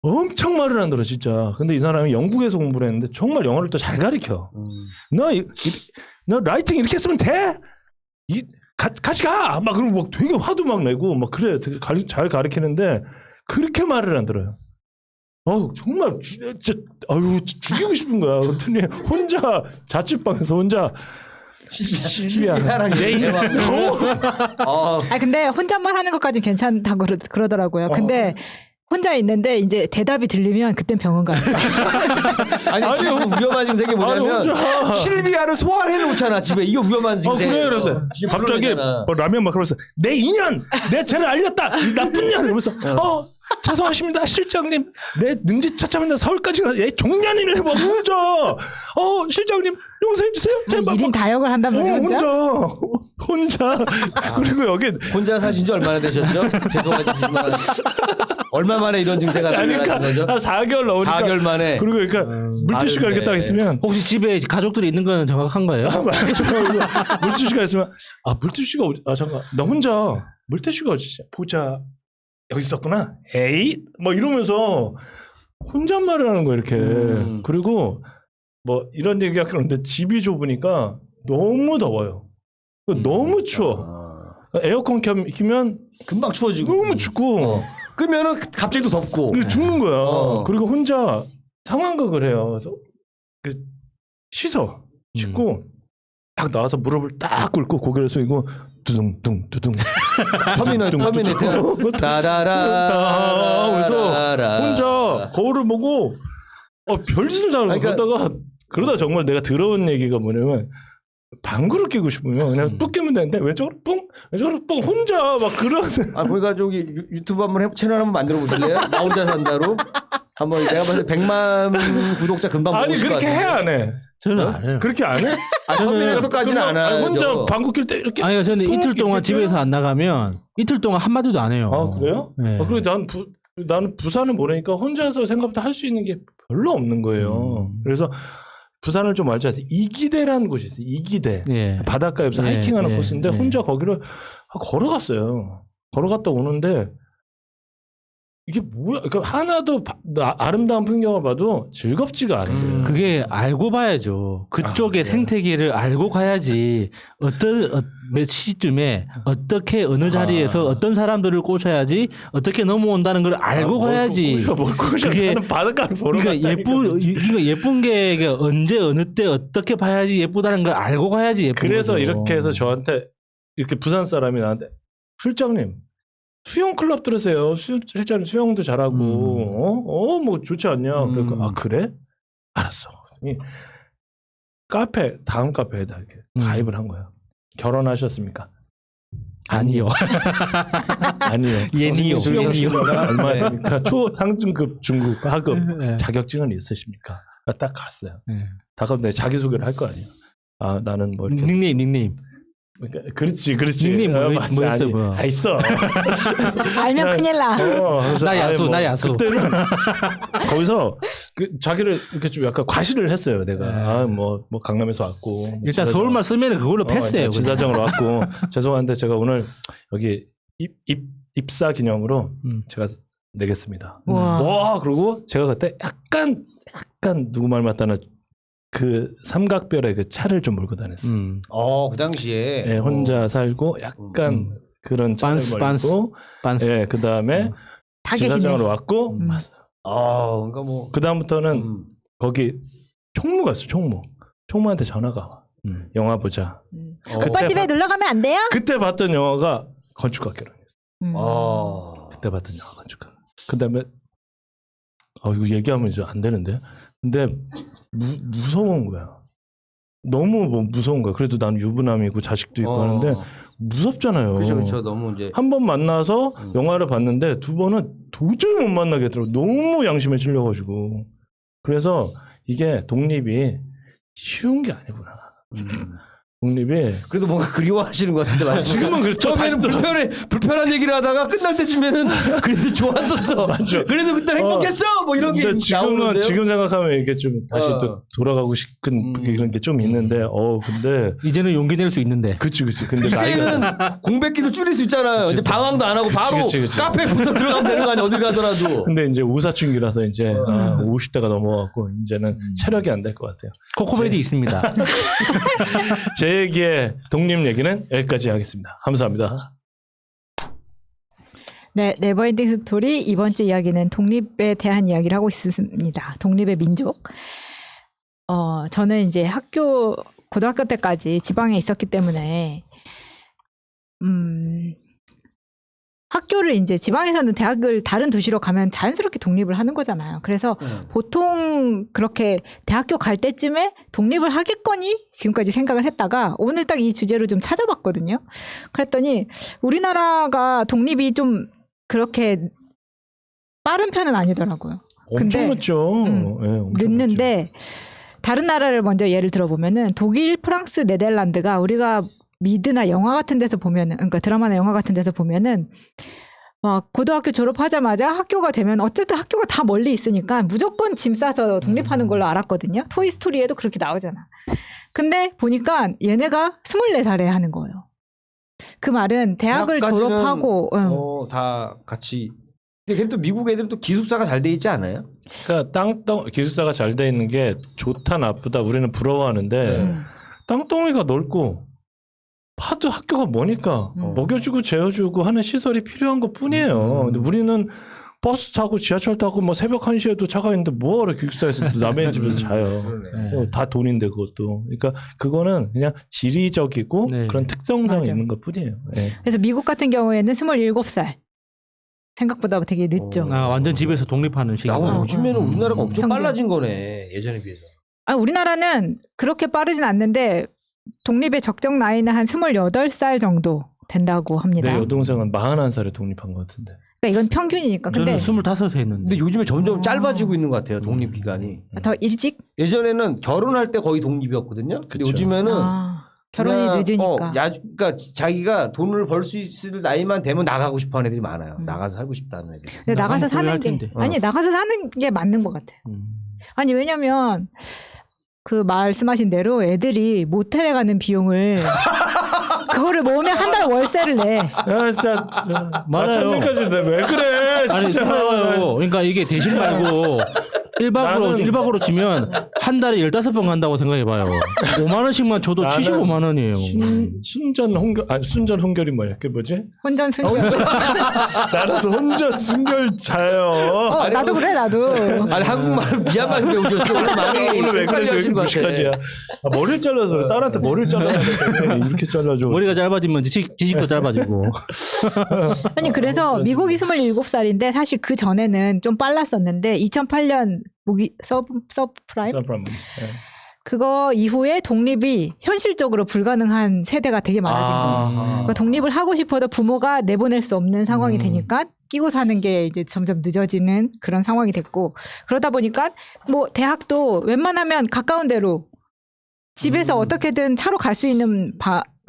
엄청 말을 안 들어 진짜. 근데 이 사람이 영국에서 공부를 했는데 정말 영어를 또 잘 가르쳐. 너 라이팅 이렇게 쓰면 돼? 같이 가! 막 그러고 막 되게 화도 막 내고 막 그래. 되게 잘 가르치는데 그렇게 말을 안 들어요. 정말 진짜 죽이고 싶은 거야. 그랬더니 혼자 자취방에서 혼자 실비야. 근데 혼잣말 하는 것까지 괜찮다고 그러더라고요. 근데 혼자 있는데 이제 대답이 들리면 그땐 병원 가요. 아니 너무 위험한 증세가 뭐냐면 실비아를 소화해 놓잖아 집에. 이거 위험한 증세. 그래 그래서 갑자기 라면 막 그러면서 내 인연 내 죄를 알렸다 이 나쁜 년 이러면서 죄송하십니다 실장님 내 능지 찾자면 서울까지 가 종년인을 해봐 혼자 실장님 용서해 주세요 제발 1인 다역을 한단 말이야 혼자 그리고 여기 혼자 사신 지 얼마나 되셨죠? 죄송하지만 얼마 만에 이런 증세가 나타나신 거죠? 한 4개월 넘으니까 4개월 만에. 그리고 그러니까 물티슈가 이렇게 딱 있으면 혹시 집에 가족들이 있는 건 정확한 거예요? 물티슈가 있으면 물티슈가 잠깐 나 혼자 물티슈가 어디지? 보자 여기 있었구나. 에이 뭐 이러면서 혼잣말을 하는 거 이렇게. 그리고 뭐 이런 얘기가 그런데 집이 좁으니까 너무 더워요. 너무 추워. 에어컨 켜면 금방 추워지고. 너무 춥고 그러면은 갑자기 또 덥고. 그리고 죽는 거야. 어. 그리고 혼자 상황극을 해요. 그래서 그 씻고 딱 나와서 무릎을 딱 꿇고 고개를 숙이고 두둥둥 두둥 터미네이터. 따라라. 그래서 혼자 거울을 보고 별짓을 다 하고 그러니까- 그러다 정말 내가 들어온 얘기가 뭐냐면 방구를 끼고 싶으면 그냥 뚝 끼면 되는데 왼쪽으로 뿡 왼쪽으로 뿡 혼자 막 그런 아, 그러니까 저기 유튜브 한번 채널 한번 만들어 보실래요? 나 혼자 산다로 한번 내가 봤을 때 100만 구독자 금방 아니 모으실 것 그렇게 같은데. 해 안 해? 저는 안 해요. 그렇게 안 해? 아, 터미네이터까지는 안 아니, 하죠. 혼자 방구 낄 때 이렇게 아니 저는 이틀 동안 이렇게 집에서 안 나가면 이틀 동안 한 마디도 안 해요. 아 그래요? 네. 그리고 나는 부산을 모르니까 혼자서 생각보다 할 수 있는 게 별로 없는 거예요. 그래서 부산을 좀 알지 않습니까? 이기대라는 곳이 있어요. 이기대. 예. 바닷가에서 예, 하이킹하는 예, 코스인데 예. 혼자 거기를 걸어갔어요. 걸어갔다 오는데 이게 뭐야? 그러니까 하나도 아름다운 풍경을 봐도 즐겁지가 않은 거예요. 그게 알고 봐야죠. 그쪽의 네. 생태계를 알고 가야지 몇 시쯤에 어떻게 어느 자리에서 어떤 사람들을 꼬셔야지 어떻게 넘어온다는 걸 알고 가야지. 뭘 꼬셔? 그게- 나는 바닷가를 보러 그러니까 예쁜 게 이게 언제 어느 때 어떻게 봐야지 예쁘다는 걸 알고 가야지 예쁜 그래서 거죠. 이렇게 해서 저한테 이렇게 부산 사람이 나한테 실장님 수영 클럽 들으세요. 실장님 수영도 잘하고 뭐 좋지 않냐? 그러니까 아 그래? 알았어. 그랬더니 다음 카페에다 이렇게 가입을 한 거야. 결혼하셨습니까? 아니요. 아니요. 예니요. 수영 예니요. 실력은 얼마 됩니까? 초상중급 중급 하급 네. 자격증은 있으십니까? 딱 갔어요. 네. 다가면 자기 소개를 할 거 아니에요. 아 나는 뭐 이렇게 닉네임. 그러니까 그렇지. 닉네임 맞지. 뭐였어, 아니, 뭐. 있어. 알면 큰일 나. 그래서 나 야수, 아이, 나 야수. 그때는 거기서 자기를 이렇게 좀 약간 과시를 했어요. 내가 뭐 강남에서 왔고 뭐 일단 지사장- 서울말 쓰면 그걸로 패스해요. 지사장으로 왔고 죄송한데 제가 오늘 여기 입사 기념으로 제가 내겠습니다. 와. 그리고 제가 그때 약간 누구 말 맞다나 그 삼각별의 그 차를 좀 몰고 다녔어요. 그 당시에 예, 혼자 살고 약간 그런 차를 빤스. 몰고 예, 그 다음에 다 계시네. 지사장으로 왔고 그러니까 뭐 그 다음부터는 거기 총무 갔어. 총무한테 전화가 와. 영화 보자. 오빠 집에 놀러 가면 안 돼요? 그때 봤던 영화가 건축가 결혼했어. 그때 봤던 영화 건축가. 그 다음에 이거 얘기하면 이제 안 되는데. 근데 무서운 거야. 너무 뭐 무서운 거야. 그래도 난 유부남이고 자식도 있고 하는데 무섭잖아요. 그렇죠. 너무 이제 한 번 만나서 영화를 봤는데 두 번은 도저히 못 만나겠더라고. 너무 양심에 찔려가지고. 그래서 이게 독립이 쉬운 게 아니구나. 독립이 그래도 뭔가 그리워하시는 것 같은데 맞죠? 지금은 그렇죠. 처음에는 불편한 얘기를 하다가 끝날 때쯤에는 그래도 좋았었어. 그래도 그때 행복했어. 뭐 이런 게 근데 나오는데요. 지금 생각하면 이게 좀 다시 또 돌아가고 싶은 이런 게 좀 있는데 근데 이제는 용기 낼 수 있는데. 그치 근데 이제는 공백기도 줄일 수 있잖아요. 이제 방황도 안 하고 바로 그치. 카페부터 들어가면 되는 거 아니야. 어딜 가더라도. 근데 이제 우사춘기라서 이제 50대가 넘어갔고 이제는 체력이 안 될 것 같아요. 코코메디 있습니다. 제 얘기의 독립 얘기는 여기까지 하겠습니다. 감사합니다. 네, 네버엔딩 스토리 이번 주 이야기는 독립에 대한 이야기를 하고 있습니다. 독립의 민족. 저는 이제 고등학교 때까지 지방에 있었기 때문에 학교를 이제 지방에서는 대학을 다른 도시로 가면 자연스럽게 독립을 하는 거잖아요. 그래서 보통 그렇게 대학교 갈 때쯤에 독립을 하겠거니 지금까지 생각을 했다가 오늘 딱 이 주제로 좀 찾아봤거든요. 그랬더니 우리나라가 독립이 좀 그렇게 빠른 편은 아니더라고요. 엄청 근데, 늦죠. 네, 엄청 늦는데 다른 나라를 먼저 예를 들어보면은 독일, 프랑스, 네덜란드가 우리가 미드나 영화 같은 데서 보면은, 그러니까 드라마나 영화 같은 데서 보면은 막 고등학교 졸업하자마자 학교가 되면 어쨌든 학교가 다 멀리 있으니까 무조건 짐 싸서 독립하는 걸로 알았거든요. 토이스토리에도 그렇게 나오잖아. 근데 보니까 얘네가 24살에 하는 거예요. 그 말은 대학을 대학까지는 졸업하고 다 같이. 근데 걔는 또 미국 애들은 또 기숙사가 잘 돼 있지 않아요? 그러니까 기숙사가 잘 돼 있는 게 좋다 나쁘다 우리는 부러워하는데 땅덩이가 넓고 봐도 학교가 뭐니까 음. 먹여주고 재워주고 하는 시설이 필요한 것 뿐이에요. 근데 우리는 버스 타고 지하철 타고 뭐 새벽 1시에도 차가 있는데 뭐하러 기숙사에서 남의 집에서 자요. 네. 다 돈인데 그것도. 그러니까 그거는 그냥 지리적이고 네. 그런 특성상 맞아. 있는 것 뿐이에요. 네. 그래서 미국 같은 경우에는 27살. 생각보다 되게 늦죠. 아, 완전 집에서 독립하는 시기. 야, 어, 요즘에는 어. 우리나라가 엄청 평균. 빨라진 거네. 예전에 비해서. 아, 우리나라는 그렇게 빠르진 않는데 독립의 적정 나이는 한 28살 정도 된다고 합니다. 내 여동생은 41살에 독립한 것 같은데. 그러니까 이건 평균이니까. 근데 저는 25에 했는데. 근데 요즘에 점점 어. 짧아지고 있는 것 같아요. 독립 기간이. 더 일찍 예전에는 결혼할 때 거의 독립이었거든요. 근데 그쵸. 요즘에는 결혼이 그냥, 늦으니까. 그러니까 자기가 돈을 벌 수 있을 나이만 되면 나가고 싶어하는 애들이 많아요. 음. 나가서 살고 싶다는 애들. 근데 나가서 나가면 사는 후회할 게 텐데. 아니 나가서 사는 게 맞는 것 같아. 아니 왜냐면 그 말씀하신 대로 애들이 모텔에 가는 비용을 그거를 모으면 한 달 월세를 내. 야, 진짜. 맞아요. 마찬가지인데 왜 그래? 아니 진짜. 생각해요. 그러니까 이게 대신 말고 1박으로 치면 한 달에 15번 간다고 생각해봐요. 5만 원씩만 줘도 나는 75만 원이에요. 순전 혼결이 뭐야? 그게 뭐지? 혼전 순결. 나는 혼전 순결자요. 나도 그래 나도. 아니 한국말 미얀마 에서 배우셨어. 오늘 많이 오늘 왜 그래? 저 하시는 것 같아. 무식하지야. 머리를 잘라서 그래. 딸한테 머리를 잘라야 되는데 이렇게 잘라줘. 머리가 짧아지면 지식도 짧아지고. 아니 그래서 그렇지. 미국이 27살인데 사실 그 전에는 좀 빨랐었는데 2008년 모기 서브프라임 서프라임. 그거 이후에 독립이 현실적으로 불가능한 세대가 되게 많아진 거예요. 그러니까 독립을 하고 싶어도 부모가 내보낼 수 없는 상황이 되니까 끼고 사는 게 이제 점점 늦어지는 그런 상황이 됐고 그러다 보니까 뭐 대학도 웬만하면 가까운 데로 집에서 어떻게든 차로 갈 수 있는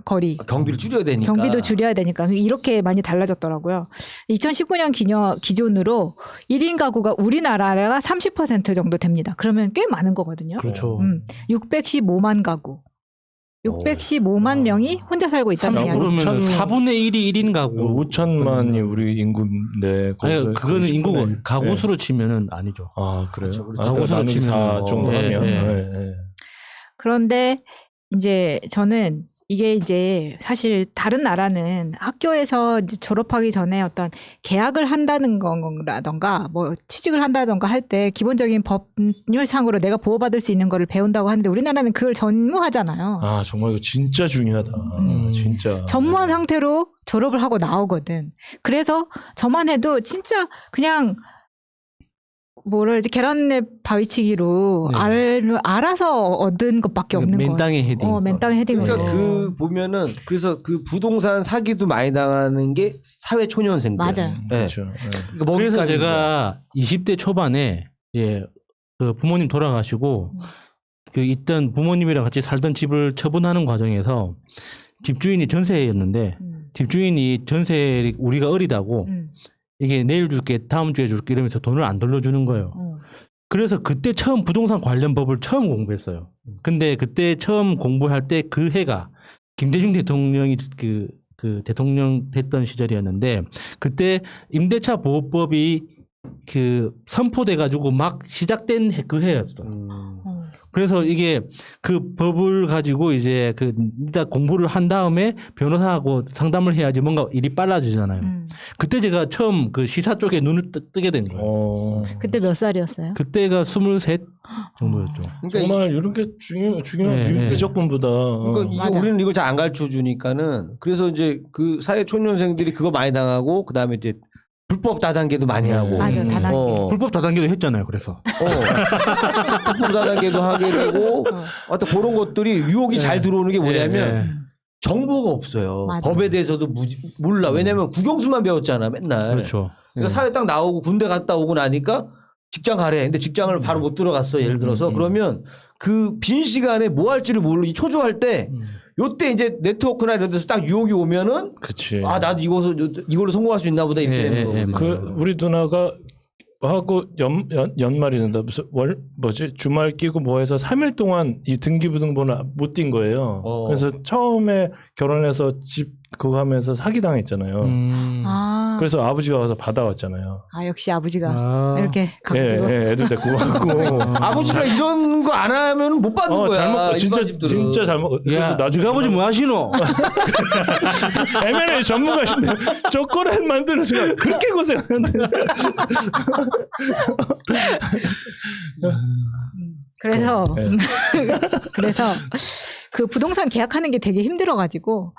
거리 경비를 줄여야 되니까. 경비도 줄여야 되니까 이렇게 많이 달라졌더라고요. 2019년 기준으로 1인 가구가 우리나라가 30% 정도 됩니다. 그러면 꽤 많은 거거든요. 그렇죠. 615만 가구. 615만 명이 혼자 살고 있다는 30% 이야기죠. 그러면 4분의 1이 1인 가구. 5천만이 우리 인구인데. 아니 거기서 그거는 인구고 10분의 가구 수로 치면은 아니죠. 아 그래요? 그렇죠, 그렇죠. 아, 가구 수로 나누기 4 치면 정도 예, 하면. 예. 예. 그런데 이제 저는 이게 이제 사실 다른 나라는 학교에서 이제 졸업하기 전에 어떤 계약을 한다는 거라던가 뭐 취직을 한다던가 할 때 기본적인 법률상으로 내가 보호받을 수 있는 거를 배운다고 하는데 우리나라는 그걸 전무하잖아요. 아 정말 이거 진짜 중요하다. 진짜. 전무한 상태로 졸업을 하고 나오거든. 그래서 저만 해도 진짜 그냥 뭐라 그러지 계란의 바위치기로 네. 알아서 얻은 것밖에 없는 거예요. 맨땅에 헤딩. 맨땅에 헤딩으로. 그러니까 그 보면은 그래서 그 부동산 사기도 많이 당하는 게 사회 초년생들. 맞아요. 네. 그렇죠. 예. 그러니까 그래서 먹잇감인 거야. 제가 20대 초반에 그 부모님 돌아가시고 그 있던 부모님이랑 같이 살던 집을 처분하는 과정에서 집주인이 전세였는데 집주인이 전세 우리가 어리다고 이게 내일 줄게 다음 주에 줄게 이러면서 돈을 안 돌려주는 거예요. 그래서 그때 처음 부동산 관련 법을 처음 공부했어요. 근데 그때 처음 공부할 때 그 해가 김대중 대통령이 그 대통령 됐던 시절이었는데 그때 임대차 보호법이 그 선포돼 가지고 막 시작된 그 해였어요. 그래서 이게 그 법을 가지고 이제 그 일단 공부를 한 다음에 변호사하고 상담을 해야지 뭔가 일이 빨라지잖아요. 그때 제가 처음 그 시사 쪽에 눈을 뜨게 된 거예요. 그때 몇 살이었어요? 그때가 23 정도였죠. 그러니까 정말 이런 게 중요한 네, 네. 미적분보다. 그러니까 이게 맞아. 우리는 이걸 잘 안 가르쳐 주니까는 그래서 이제 그 사회 초년생들이 그거 많이 당하고 그다음에 이제 불법 다단계도 많이 하고. 맞아, 다단계. 불법 다단계도 했잖아요. 그래서 불법 다단계도 하게 되고 어떤 그런 것들이 유혹이 잘 들어오는 게 뭐냐면 정보가 없어요. 맞아. 법에 대해서도 몰라. 왜냐면 국영수만 배웠잖아 맨날. 그렇죠. 그러니까 사회 딱 나오고 군대 갔다 오고 나니까 직장 가래. 근데 직장을 바로 못 들어갔어. 예를 들어서 그러면 그 빈 시간에 뭐 할지를 모르고 이 초조할 때 요때 이제 네트워크나 이런 데서 딱 유혹이 오면은 그치. 아 나도 이걸로 성공할 수 있나 보다 이렇게 되는 거거든요. 그 우리 누나가 하고 연말이는데 무슨 뭐지 주말 끼고 뭐 해서 3일 동안 이 등기부등본을 못 띈 거예요. 그래서 처음에 결혼해서 집 그거 하면서 사기 당했잖아요. 아, 그래서 아버지가 와서 받아왔잖아요. 아 역시 아버지가 아. 이렇게 예, 가지고 예, 애들 데리고 왔고. 아버지가 이런 거 안 하면 못 받는 거야. 잘못 진짜 일반 집들은. 진짜 잘못. 야, 그래서 나중에 그 아버지 뭐 하시노? M&A 전문가신데 초콜릿 만드는 순간 그렇게 고생하는데. 그래서 네. 그래서 그 부동산 계약하는 게 되게 힘들어가지고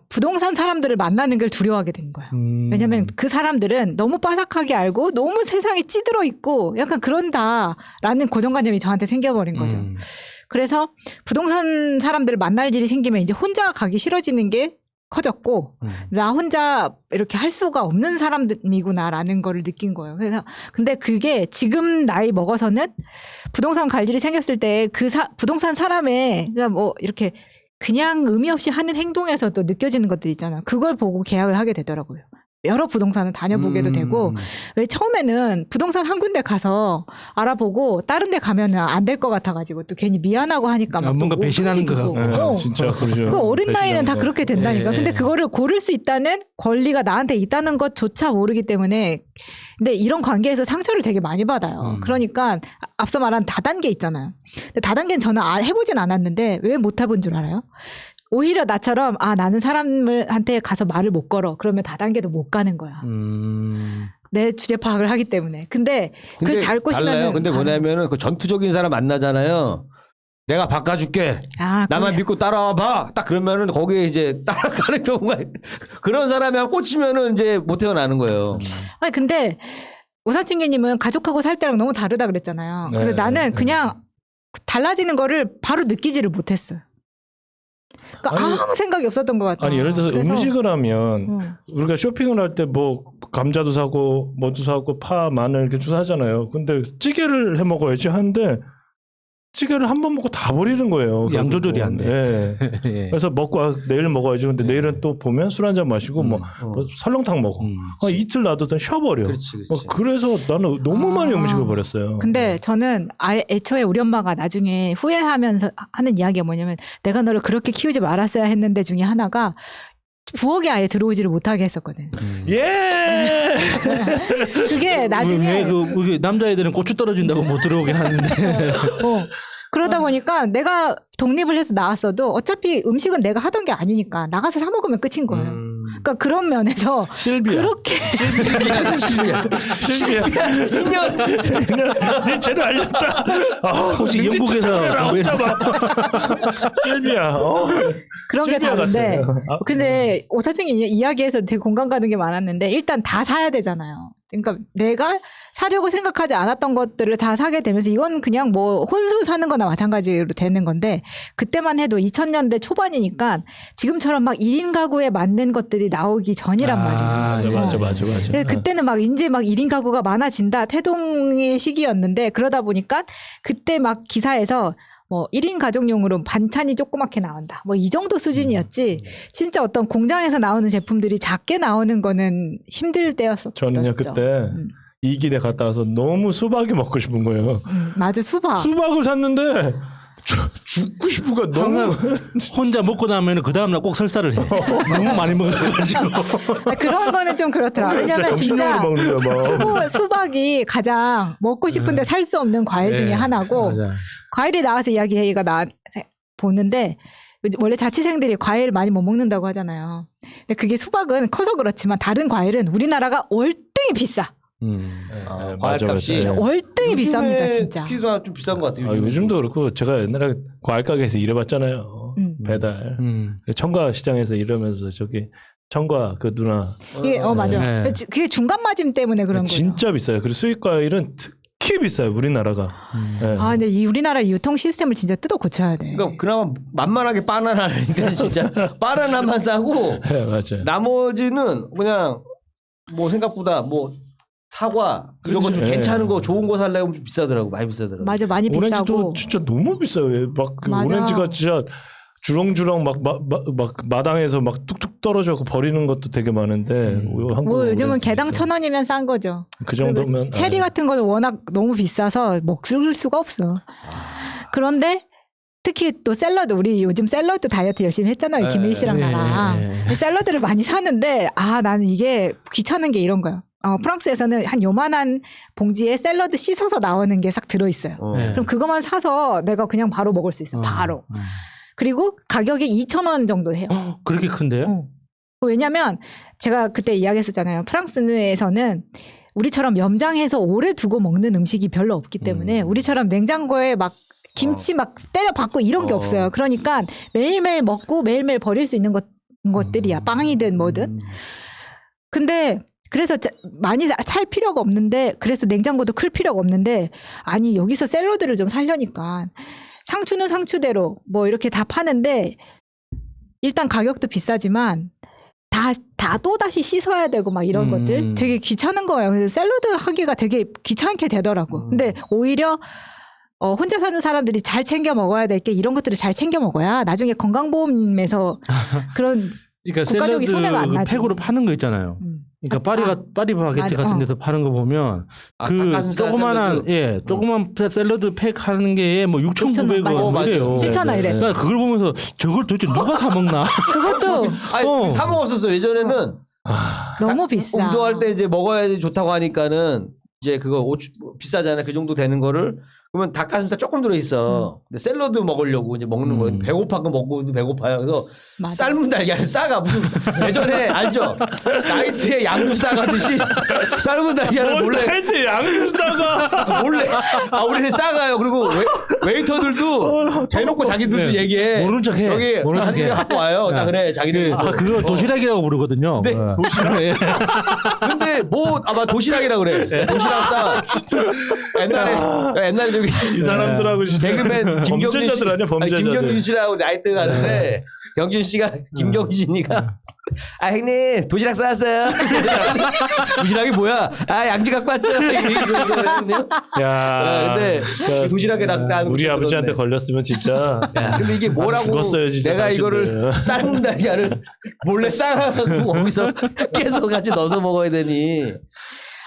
부동산 사람들을 만나는 걸 두려워하게 된 거야. 왜냐면 그 사람들은 너무 빠삭하게 알고 너무 세상에 찌들어 있고 약간 그런다라는 고정관념이 저한테 생겨버린 거죠. 그래서 부동산 사람들을 만날 일이 생기면 이제 혼자 가기 싫어지는 게 커졌고 나 혼자 이렇게 할 수가 없는 사람이구나라는 거를 느낀 거예요. 그래서 근데 그게 지금 나이 먹어서는 부동산 갈 일이 생겼을 때 그 부동산 사람의 그러니까 뭐 이렇게 그냥 의미 없이 하는 행동에서도 느껴지는 것들 있잖아. 그걸 보고 계약을 하게 되더라고요. 여러 부동산을 다녀보게도 되고 왜 처음에는 부동산 한 군데 가서 알아보고 다른 데 가면은 안 될 것 같아가지고 또 괜히 미안하고 하니까 막 뭔가 또 배신하는 거 끔찍이고. 같고. 진짜 그러죠. 그 어린 나이는 다 배신하는 거. 그렇게 된다니까. 예, 근데 예. 그거를 고를 수 있다는 권리가 나한테 있다는 것조차 모르기 때문에 근데 이런 관계에서 상처를 되게 많이 받아요. 그러니까 앞서 말한 다단계 있잖아요. 근데 다단계는 저는 해보진 않았는데 왜 못 해본 줄 알아요? 오히려 나처럼 나는 사람한테 가서 말을 못 걸어. 그러면 다단계도 못 가는 거야. 내 주제 파악을 하기 때문에. 근데 그걸 잘 꼬시면은 달라요. 근데 뭐냐면은 그 전투적인 사람 만나잖아요. 내가 바꿔줄게. 나만 믿고 따라와 봐. 딱 그러면은 거기에 이제 따라가는 경우가 그런 사람이 꽂히면은 이제 못 태어나는 거예요. 아니 근데 오사친개님은 가족하고 살 때랑 너무 다르다 그랬잖아요. 네, 근데 나는 네. 그냥 달라지는 거를 바로 느끼지를 못했어요. 그러니까 아니, 아무 생각이 없었던 것 같아요. 아니 예를 들어서 그래서, 음식을 하면 우리가 쇼핑을 할 때 뭐 감자도 사고 뭐도 사고 파 마늘 이렇게 좀 사잖아요. 근데 찌개를 해 먹어야지 하는데 찌개를 한 번 먹고 다 버리는 거예요. 양 조절이 안 돼. 예. 예. 그래서 먹고 내일 먹어야지. 근데 내일은 또 보면 술 한잔 마시고 뭐 설렁탕 먹어. 이틀 놔두던 쉬어버려. 그렇지. 그래서 나는 너무 많이 음식을 버렸어요. 근데 저는 애초에 우리 엄마가 나중에 후회하면서 하는 이야기가 뭐냐면 내가 너를 그렇게 키우지 말았어야 했는데 중에 하나가 부엌에 아예 들어오지를 못하게 했었거든. 예. 그게 나중에 우리 남자애들은 고추 떨어진다고 못 들어오긴 하는데. 그러다 보니까 내가 독립을 해서 나왔어도 어차피 음식은 내가 하던 게 아니니까 나가서 사 먹으면 끝인 거예요. 그러니까 그런 면에서 실비야. 그렇게 실비야. 2년. 네 죄를 알렸다. 혹시 영국에서 실비야. 그런 게 실비야 다른데 같아요. 근데 오사중이 이야기에서 되게 공감 가는 게 많았는데 일단 다 사야 되잖아요. 그러니까 내가 사려고 생각하지 않았던 것들을 다 사게 되면서 이건 그냥 뭐 혼수 사는 거나 마찬가지로 되는 건데 그때만 해도 2000년대 초반이니까 지금처럼 막 1인 가구에 맞는 것들이 나오기 전이란 말이에요. 맞아. 그래서 그때는 막 이제 막 1인 가구가 많아진다 태동의 시기였는데 그러다 보니까 그때 막 기사에서 뭐 1인 가족용으로 반찬이 조그맣게 나온다. 뭐 이 정도 수준이었지. 진짜 어떤 공장에서 나오는 제품들이 작게 나오는 거는 힘들 때였었죠. 저는요 그때 이길에 갔다 와서 너무 수박이 먹고 싶은 거예요. 맞아 수박. 수박을 샀는데 죽고 싶은 거야. 너무 혼자 먹고 나면 그 다음날 꼭 설사를 해. 너무 많이 먹어가지고. 그런 거는 좀 그렇더라. 왜냐면 진짜 정신력으로 먹는 거야. 막. 수박이 가장 먹고 싶은데 살 수 없는 과일 중에 하나고 맞아. 과일이 나와서 이야기가 보는데 원래 자취생들이 과일 많이 못 먹는다고 하잖아요. 근데 그게 수박은 커서 그렇지만 다른 과일은 우리나라가 월등히 비싸. 과일값이 맞아. 월등히 비쌉니다, 진짜. 특히나 좀 비싼 것 같아요. 요즘도 그렇고 제가 옛날에 과일 가게에서 일해봤잖아요. 배달. 청과 시장에서 일하면서 저기 청과 그 누나 이게 맞아. 네. 그게 중간 마짐 때문에 그런 거예요. 진짜 비싸요. 그리고 수입 과일은 특히 비싸요. 우리나라가. 네. 근데 이 우리나라 유통 시스템을 진짜 뜯어 고쳐야 돼. 그러니까 그나마 만만하게 바나나니까 진짜 바나나만 싸고 네, 맞아요. 나머지는 그냥 뭐 생각보다 뭐 사과 이런 거 좀 그렇지. 괜찮은 거 좋은 거 살려면 좀 비싸더라고. 많이 비싸더라고. 맞아, 많이 오렌지도 비싸고. 진짜 너무 비싸요. 막 그 맞아. 오렌지가 진짜 주렁주렁 막 마당에서 막 뚝뚝 떨어져서 버리는 것도 되게 많은데 한국 뭐 요즘은 오렌지 개당 비싸요. 1,000원이면 싼 거죠. 그 그리고 정도면 체리 같은 거는 워낙 너무 비싸서 먹을 수가 없어. 그런데 특히 또 샐러드 우리 요즘 샐러드 다이어트 열심히 했잖아요. 김일 씨랑 나랑. 샐러드를 많이 사는데 나는 이게 귀찮은 게 이런 거예요. 프랑스에서는 한 요만한 봉지에 샐러드 씻어서 나오는 게 싹 들어있어요. 네. 그럼 그것만 사서 내가 그냥 바로 먹을 수 있어요. 바로. 그리고 가격이 2,000원 정도 해요. 그렇게 큰데요? 왜냐면 제가 그때 이야기했었잖아요. 프랑스에서는 우리처럼 염장해서 오래 두고 먹는 음식이 별로 없기 때문에 우리처럼 냉장고에 막 김치 막 때려 박고 이런 게 없어요. 그러니까 매일매일 먹고 매일매일 버릴 수 있는 것들이야. 빵이든 뭐든. 근데 그래서 많이 살 필요가 없는데 그래서 냉장고도 클 필요가 없는데 아니 여기서 샐러드를 좀 살려니까 상추는 상추대로 뭐 이렇게 다 파는데 일단 가격도 비싸지만 다 또다시 씻어야 되고 막 이런 것들 되게 귀찮은 거예요. 그래서 샐러드 하기가 되게 귀찮게 되더라고. 근데 오히려 혼자 사는 사람들이 잘 챙겨 먹어야 될 게 이런 것들을 잘 챙겨 먹어야 나중에 건강보험에서 그런 그러니까 국가적인 손해가 안 샐러드 나지. 팩으로 파는 거 있잖아요. 그러니까 파리바게트 맞아. 같은 데서 파는 거 보면 그 닭가슴살 조그만한 샐러드. 조그만 샐러드 팩 하는 게 뭐 6,900원 맞아. 이래요. 7,000원 이래. 그러니까 그걸 보면서 저걸 도대체 누가 사 먹나? 그것도 아니 사 먹었었어 예전에는. 너무 비싸. 운동할 때 이제 먹어야지 좋다고 하니까는 이제 그거 비싸잖아요. 그 정도 되는 거를 그러면 닭가슴살 조금 들어 있어. 근데 샐러드 먹으려고 이제 먹는 거예요. 배고파 거 먹고도 배고파요. 그래서 맞아. 삶은 달걀 싸가 무슨 예전에 알죠? 나이트에 양주 싸가듯이 삶은 달걀을 몰래 해지 양주사가 몰래 우리는 싸가요. 그리고 웨이터들도 대놓고 자기들도 얘기해. 모른 척해. 여기 모른 한 척해. 입에 갖고 와요. 나 그래 자기들. 그거 도시락이라고 부르거든요. 네, 도시락. 근데 도시락이라 그래. 도시락 싸. 옛날에 저기 이 사람들하고 진짜 개그맨 김경진 씨, 범죄자들 아니야 범죄자들. 김경진 씨라고 나이트 가는데 경진 씨가 김경진이가 형님 도시락 싸왔어요. 도시락이 뭐야? 양지 갖고 왔죠. 이거거든요. 야, 근데 그러니까 도시락에 놨다. 우리 아버지한테 걸렸으면 진짜 근데 이게 뭐라고 죽었어요, 진짜 내가 당신들. 이거를 삶은 달걀을 몰래 싸가지고 거기서 깨서 같이 넣어서 먹어야 되니.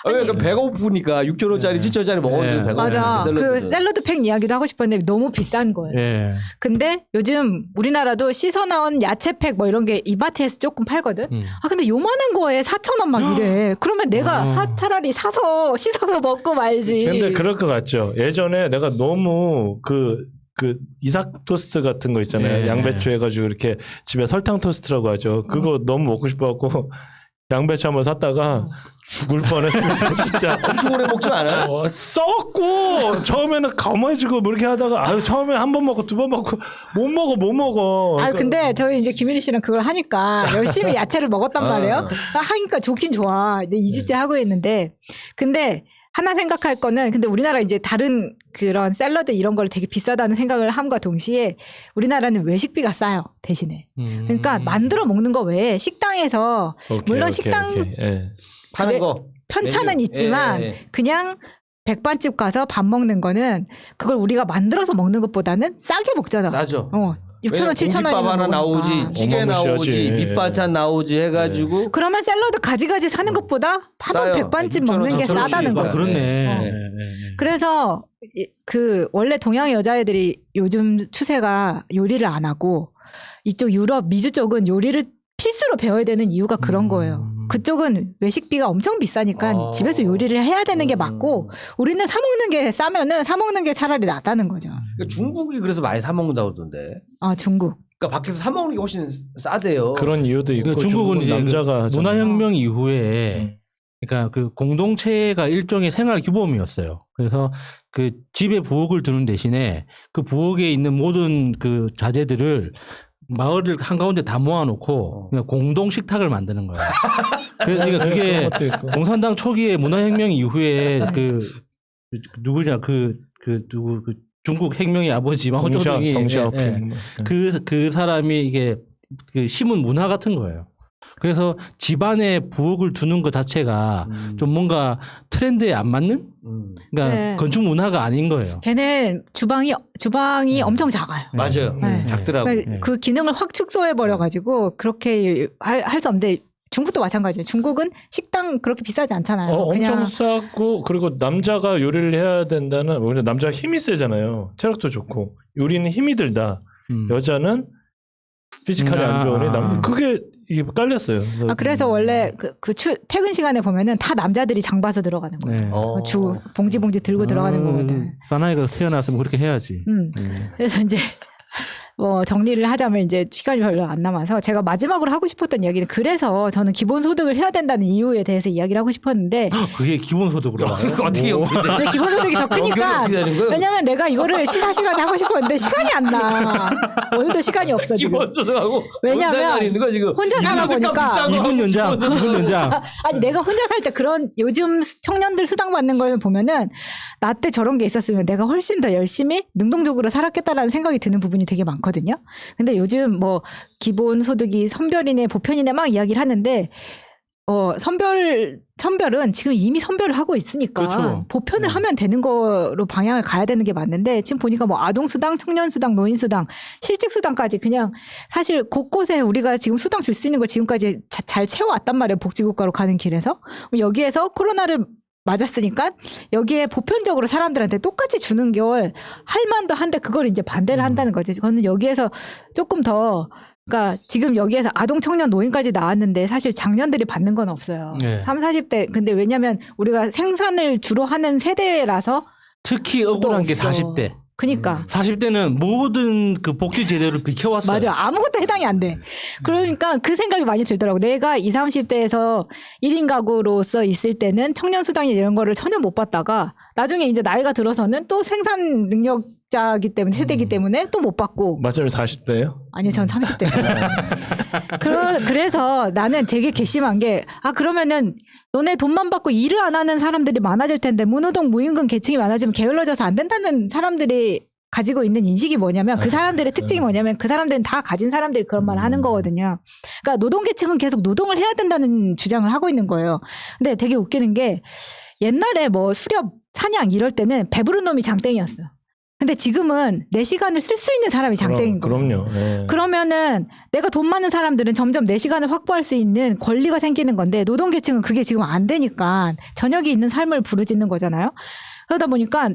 그러니까 배가 고프니까 6,000원짜리 7,000원짜리 먹었는데 배가 맞아. 고프니까 그 샐러드 팩 이야기도 하고 싶었는데 너무 비싼 거예요. 예. 근데 요즘 우리나라도 씻어 나온 야채팩 뭐 이런 게 이마트에서 조금 팔거든. 근데 요만한 거에 4,000원 막 이래. 그러면 내가 차라리 사서 씻어서 먹고 말지. 근데 그럴 것 같죠. 예전에 내가 너무 그 이삭 토스트 같은 거 있잖아요. 예. 양배추 해가지고 이렇게 집에 설탕 토스트라고 하죠. 그거 너무 먹고 싶어갖고 양배추 한번 샀다가 죽을 뻔했어요. 진짜. 엄청 오래 먹지 않아요? 썩고 처음에는 검어지고 뭐 이렇게 하다가 처음에 한 번 먹고 두 번 먹고 못 먹어. 그러니까 근데 저희 이제 김일희 씨랑 그걸 하니까 열심히 야채를 먹었단 말이에요. 하니까 좋긴 좋아. 근데 2주째 하고 있는데 근데 하나 생각할 거는 근데 우리나라 이제 다른 그런 샐러드 이런 걸 되게 비싸다는 생각을 함과 동시에 우리나라는 외식비가 싸요 대신에. 그러니까 만들어 먹는 거 외에 식당에서 물론 식당 예. 파는 거 편차는 메뉴. 있지만 예. 그냥 백반집 가서 밥 먹는 거는 그걸 우리가 만들어서 먹는 것보다는 싸게 먹잖아. 싸죠. 6,000원, 7,000원 공깃밥 하나 나오지, 찌개 나오지, 어마무시하지. 밑반찬 나오지 해가지고 그러면 샐러드 가지가지 사는 것보다 밥은 싸요. 백반집 6,000원, 먹는 게 7,000원 싸다는 씩. 거지. 그렇네. 그래서 그 원래 동양 여자애들이 요즘 추세가 요리를 안 하고 이쪽 유럽, 미주 쪽은 요리를 필수로 배워야 되는 이유가 그런 거예요. 그쪽은 외식비가 엄청 비싸니까 집에서 요리를 해야 되는 게 맞고 우리는 사 먹는 게 싸면은 사 먹는 게 차라리 낫다는 거죠. 그러니까 중국이 그래서 많이 사 먹는다고 그러던데. 중국. 그러니까 밖에서 사 먹는 게 훨씬 싸대요. 그런 이유도 있고 그러니까 중국은 이제 남자가 그 문화혁명 이후에 그러니까 그 공동체가 일종의 생활 규범이었어요. 그래서 그 집에 부엌을 두는 대신에 그 부엌에 있는 모든 그 자재들을 마을을 한가운데 다 모아놓고 그냥 공동 식탁을 만드는 거예요. 그러니까 그게 공산당 초기에 문화혁명 이후에 그 누구냐 누구 중국 혁명의 아버지 마오쩌둥이 덩샤오핑. 그 사람이 이게 그 심은 문화 같은 거예요. 그래서 집안에 부엌을 두는 것 자체가 좀 뭔가 트렌드에 안 맞는? 그러니까 네. 건축 문화가 아닌 거예요. 걔는 주방이 엄청 작아요. 맞아요. 네. 작더라고. 그러니까 그 기능을 확 축소해 버려 가지고 그렇게 할 수 없는데 중국도 마찬가지예요. 중국은 식당 그렇게 비싸지 않잖아요. 엄청 싸고 그리고 남자가 요리를 해야 된다는 오히려 남자가 힘이 세잖아요. 체력도 좋고 요리는 힘이 들다. 여자는 피지컬이 안 좋으니 그게 이게 깔렸어요. 그래서 원래 퇴근 시간에 보면은 다 남자들이 장 봐서 들어가는 거예요. 네. 주 봉지 들고 들어가는 거거든. 사나이가 태어났으면 그렇게 해야지. 그래서 이제 뭐 정리를 하자면 이제 시간이 별로 안 남아서 제가 마지막으로 하고 싶었던 이야기는 그래서 저는 기본소득을 해야 된다는 이유에 대해서 이야기를 하고 싶었는데 그게 기본소득으로 나와요? 어떻게 연결돼? 근데 기본소득이 더 크니까 어떻게 되는 거예요? 왜냐면 내가 이거를 시사 시간에 하고 싶었는데 시간이 안 나. 오늘도 시간이 없어 지금. 기본소득하고 왜냐면 있는 거 지금 혼자 살아 보니까 2분 연장. 아니 내가 혼자 살 때 그런 요즘 청년들 수당 받는 걸 보면은 나 때 저런 게 있었으면 내가 훨씬 더 열심히 능동적으로 살았겠다라는 생각이 드는 부분이 되게 많거든요. 근데 요즘 뭐 기본소득이 선별이네 보편이네 막 이야기를 하는데 선별은 지금 이미 선별을 하고 있으니까 그렇죠. 보편을 하면 되는 거로 방향을 가야 되는 게 맞는데 지금 보니까 뭐 아동수당, 청년수당, 노인수당, 실직수당까지 그냥 사실 곳곳에 우리가 지금 수당 줄 수 있는 거 지금까지 잘 채워왔단 말이에요. 복지국가로 가는 길에서. 여기에서 코로나를 맞았으니까 여기에 보편적으로 사람들한테 똑같이 주는 걸 할 만도 한데 그걸 이제 반대를 한다는 거죠. 저는 여기에서 조금 더 그러니까 지금 여기에서 아동, 청년, 노인까지 나왔는데 사실 장년들이 받는 건 없어요. 네. 30, 40대. 근데 왜냐면 우리가 생산을 주로 하는 세대라서 특히 억울한 게 없어. 40대. 그러니까 40대는 모든 그 복지 제도를 비켜왔어요. 맞아. 아무것도 해당이 안 돼. 그러니까 그 생각이 많이 들더라고. 내가 20, 30대에서 1인 가구로서 있을 때는 청년 수당이 이런 거를 전혀 못 받다가 나중에 이제 나이가 들어서는 또 생산 능력자기 때문에 세대이기 때문에 또 못 받고. 맞아요. 40대예요? 아니 전 30대. 그래서 나는 되게 괘씸한 게 그러면은 너네 돈만 받고 일을 안 하는 사람들이 많아질 텐데 무노동 무임금 계층이 많아지면 게을러져서 안 된다는 사람들이 가지고 있는 인식이 뭐냐면 그 사람들의 특징이 뭐냐면 그 사람들은 다 가진 사람들이 그런 말을 하는 거거든요. 그러니까 노동계층은 계속 노동을 해야 된다는 주장을 하고 있는 거예요. 근데 되게 웃기는 게 옛날에 뭐 수렵, 사냥 이럴 때는 배부른 놈이 장땡이었어. 근데 지금은 내 시간을 쓸 수 있는 사람이 장땡인 거예요. 그럼요. 네. 그러면은 내가 돈 많은 사람들은 점점 내 시간을 확보할 수 있는 권리가 생기는 건데 노동계층은 그게 지금 안 되니까 저녁이 있는 삶을 부르짖는 거잖아요. 그러다 보니까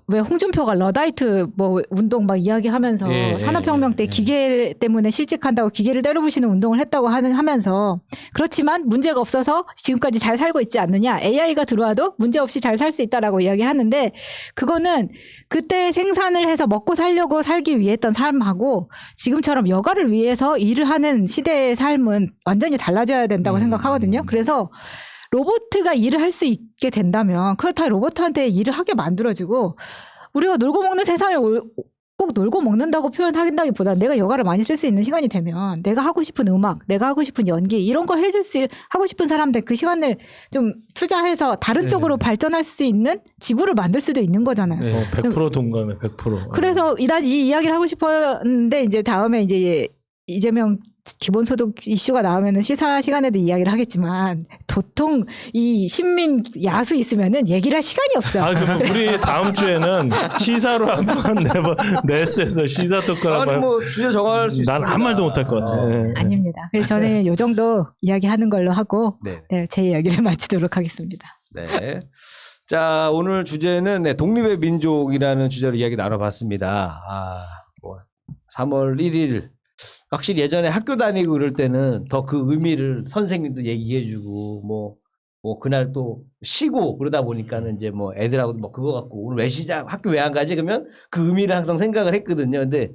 왜 홍준표가 러다이트 뭐 운동 막 이야기하면서 예, 산업혁명 때 예. 기계 때문에 실직한다고 기계를 때려부시는 운동을 했다고 하면서 그렇지만 문제가 없어서 지금까지 잘 살고 있지 않느냐. AI가 들어와도 문제 없이 잘 살 수 있다라고 이야기하는데 그거는 그때 생산을 해서 먹고 살려고 살기 위해 했던 삶하고 지금처럼 여가를 위해서 일을 하는 시대의 삶은 완전히 달라져야 된다고 생각하거든요. 그래서 로봇가 일을 할 수 있게 된다면 그걸 다 로봇한테 일을 하게 만들어주고 우리가 놀고 먹는 세상에 꼭 놀고 먹는다고 표현하긴다기보다 내가 여가를 많이 쓸 수 있는 시간이 되면 내가 하고 싶은 음악, 내가 하고 싶은 연기 이런 걸 해줄 수 하고 싶은 사람들 그 시간을 좀 투자해서 다른 쪽으로 발전할 수 있는 지구를 만들 수도 있는 거잖아요. 100% 동감해. 100%. 그래서 난 이 이야기를 하고 싶었는데 이제 다음에 이제 이재명 기본소득 이슈가 나오면은 시사 시간에도 이야기를 하겠지만 도통 이 신민 야수 있으면은 얘기를 할 시간이 없어요. 그럼 우리 다음 주에는 시사로 한번 넷에서 시사 토크를 아니 한번. 뭐 주제 정할 수 있습니다. 난 한 말도 못할 것 같아. 네. 아닙니다. 그래서 저는 요 정도 이야기하는 걸로 하고 네. 제 이야기를 마치도록 하겠습니다. 네. 자, 오늘 주제는 독립의 민족이라는 주제로 이야기 나눠봤습니다. 뭐 3월 1일 확실히 예전에 학교 다니고 그럴 때는 더 그 의미를 선생님도 얘기해주고 뭐 그날 또 쉬고 그러다 보니까는 이제 뭐 애들하고 뭐 그거 갖고 오늘 왜 학교 왜 안 가지 그러면 그 의미를 항상 생각을 했거든요. 근데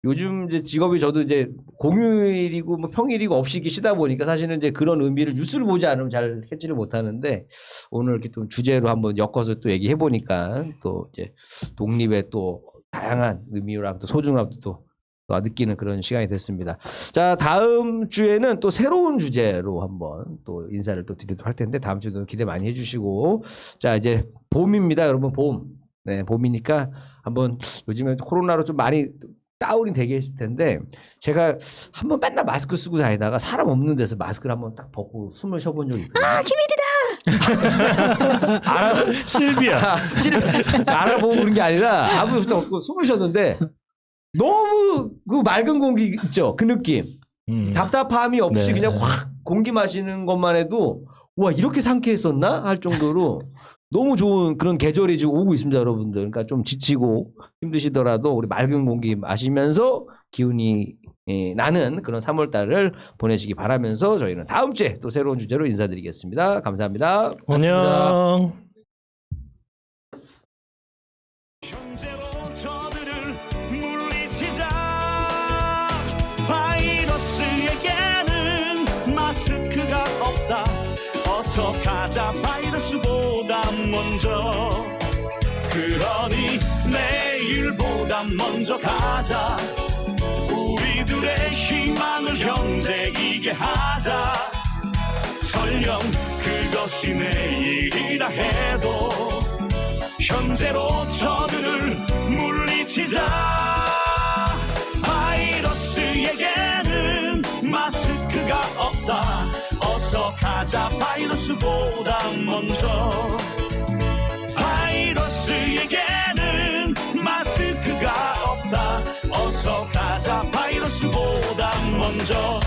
요즘 이제 직업이 저도 이제 공휴일이고 뭐 평일이고 없이 쉬다 보니까 사실은 이제 그런 의미를 뉴스를 보지 않으면 잘 캐치를 못 하는데 오늘 이렇게 좀 주제로 한번 엮어서 또 얘기해 보니까 또 이제 독립의 또 다양한 의미랑 또 소중함도 또 느끼는 그런 시간이 됐습니다. 자, 다음 주에는 또 새로운 주제로 한번 또 인사를 또 드리도록 할 텐데 다음 주도 기대 많이 해주시고 자, 이제 봄입니다. 여러분 봄. 네, 봄이니까 한번 요즘에 코로나로 좀 많이 다운이 되게 했을 텐데 제가 한번 맨날 마스크 쓰고 다니다가 사람 없는 데서 마스크를 한번 딱 벗고 숨을 쉬어본 적이 있거든요. 실비야. 알아보고 그런 게 아니라 아무것도 없고 숨을 쉬었는데 너무 그 맑은 공기 있죠. 그 느낌. 답답함이 없이 네. 그냥 확 공기 마시는 것만 해도 와 이렇게 상쾌했었나 할 정도로 너무 좋은 그런 계절이 지금 오고 있습니다, 여러분들. 그러니까 좀 지치고 힘드시더라도 우리 맑은 공기 마시면서 기운이 나는 그런 3월달을 보내시기 바라면서 저희는 다음 주에 또 새로운 주제로 인사드리겠습니다. 감사합니다. 안녕. 현재로 저들을 물리치자. 바이러스에게는 마스크가 없다. 어서 가자 바이러스보다 먼저. 그러니 내일보다 먼저 가자. 우리들의 희망을 형제이게 하자. 설령 그것이 내일이라 해도 현재로 저들을 물리치자. 바이러스에게는 마스크가 없다. 어서 가자 바이러스보다 먼저. 바이러스에게는 마스크가 없다. 어서 가자 바이러스보다 먼저.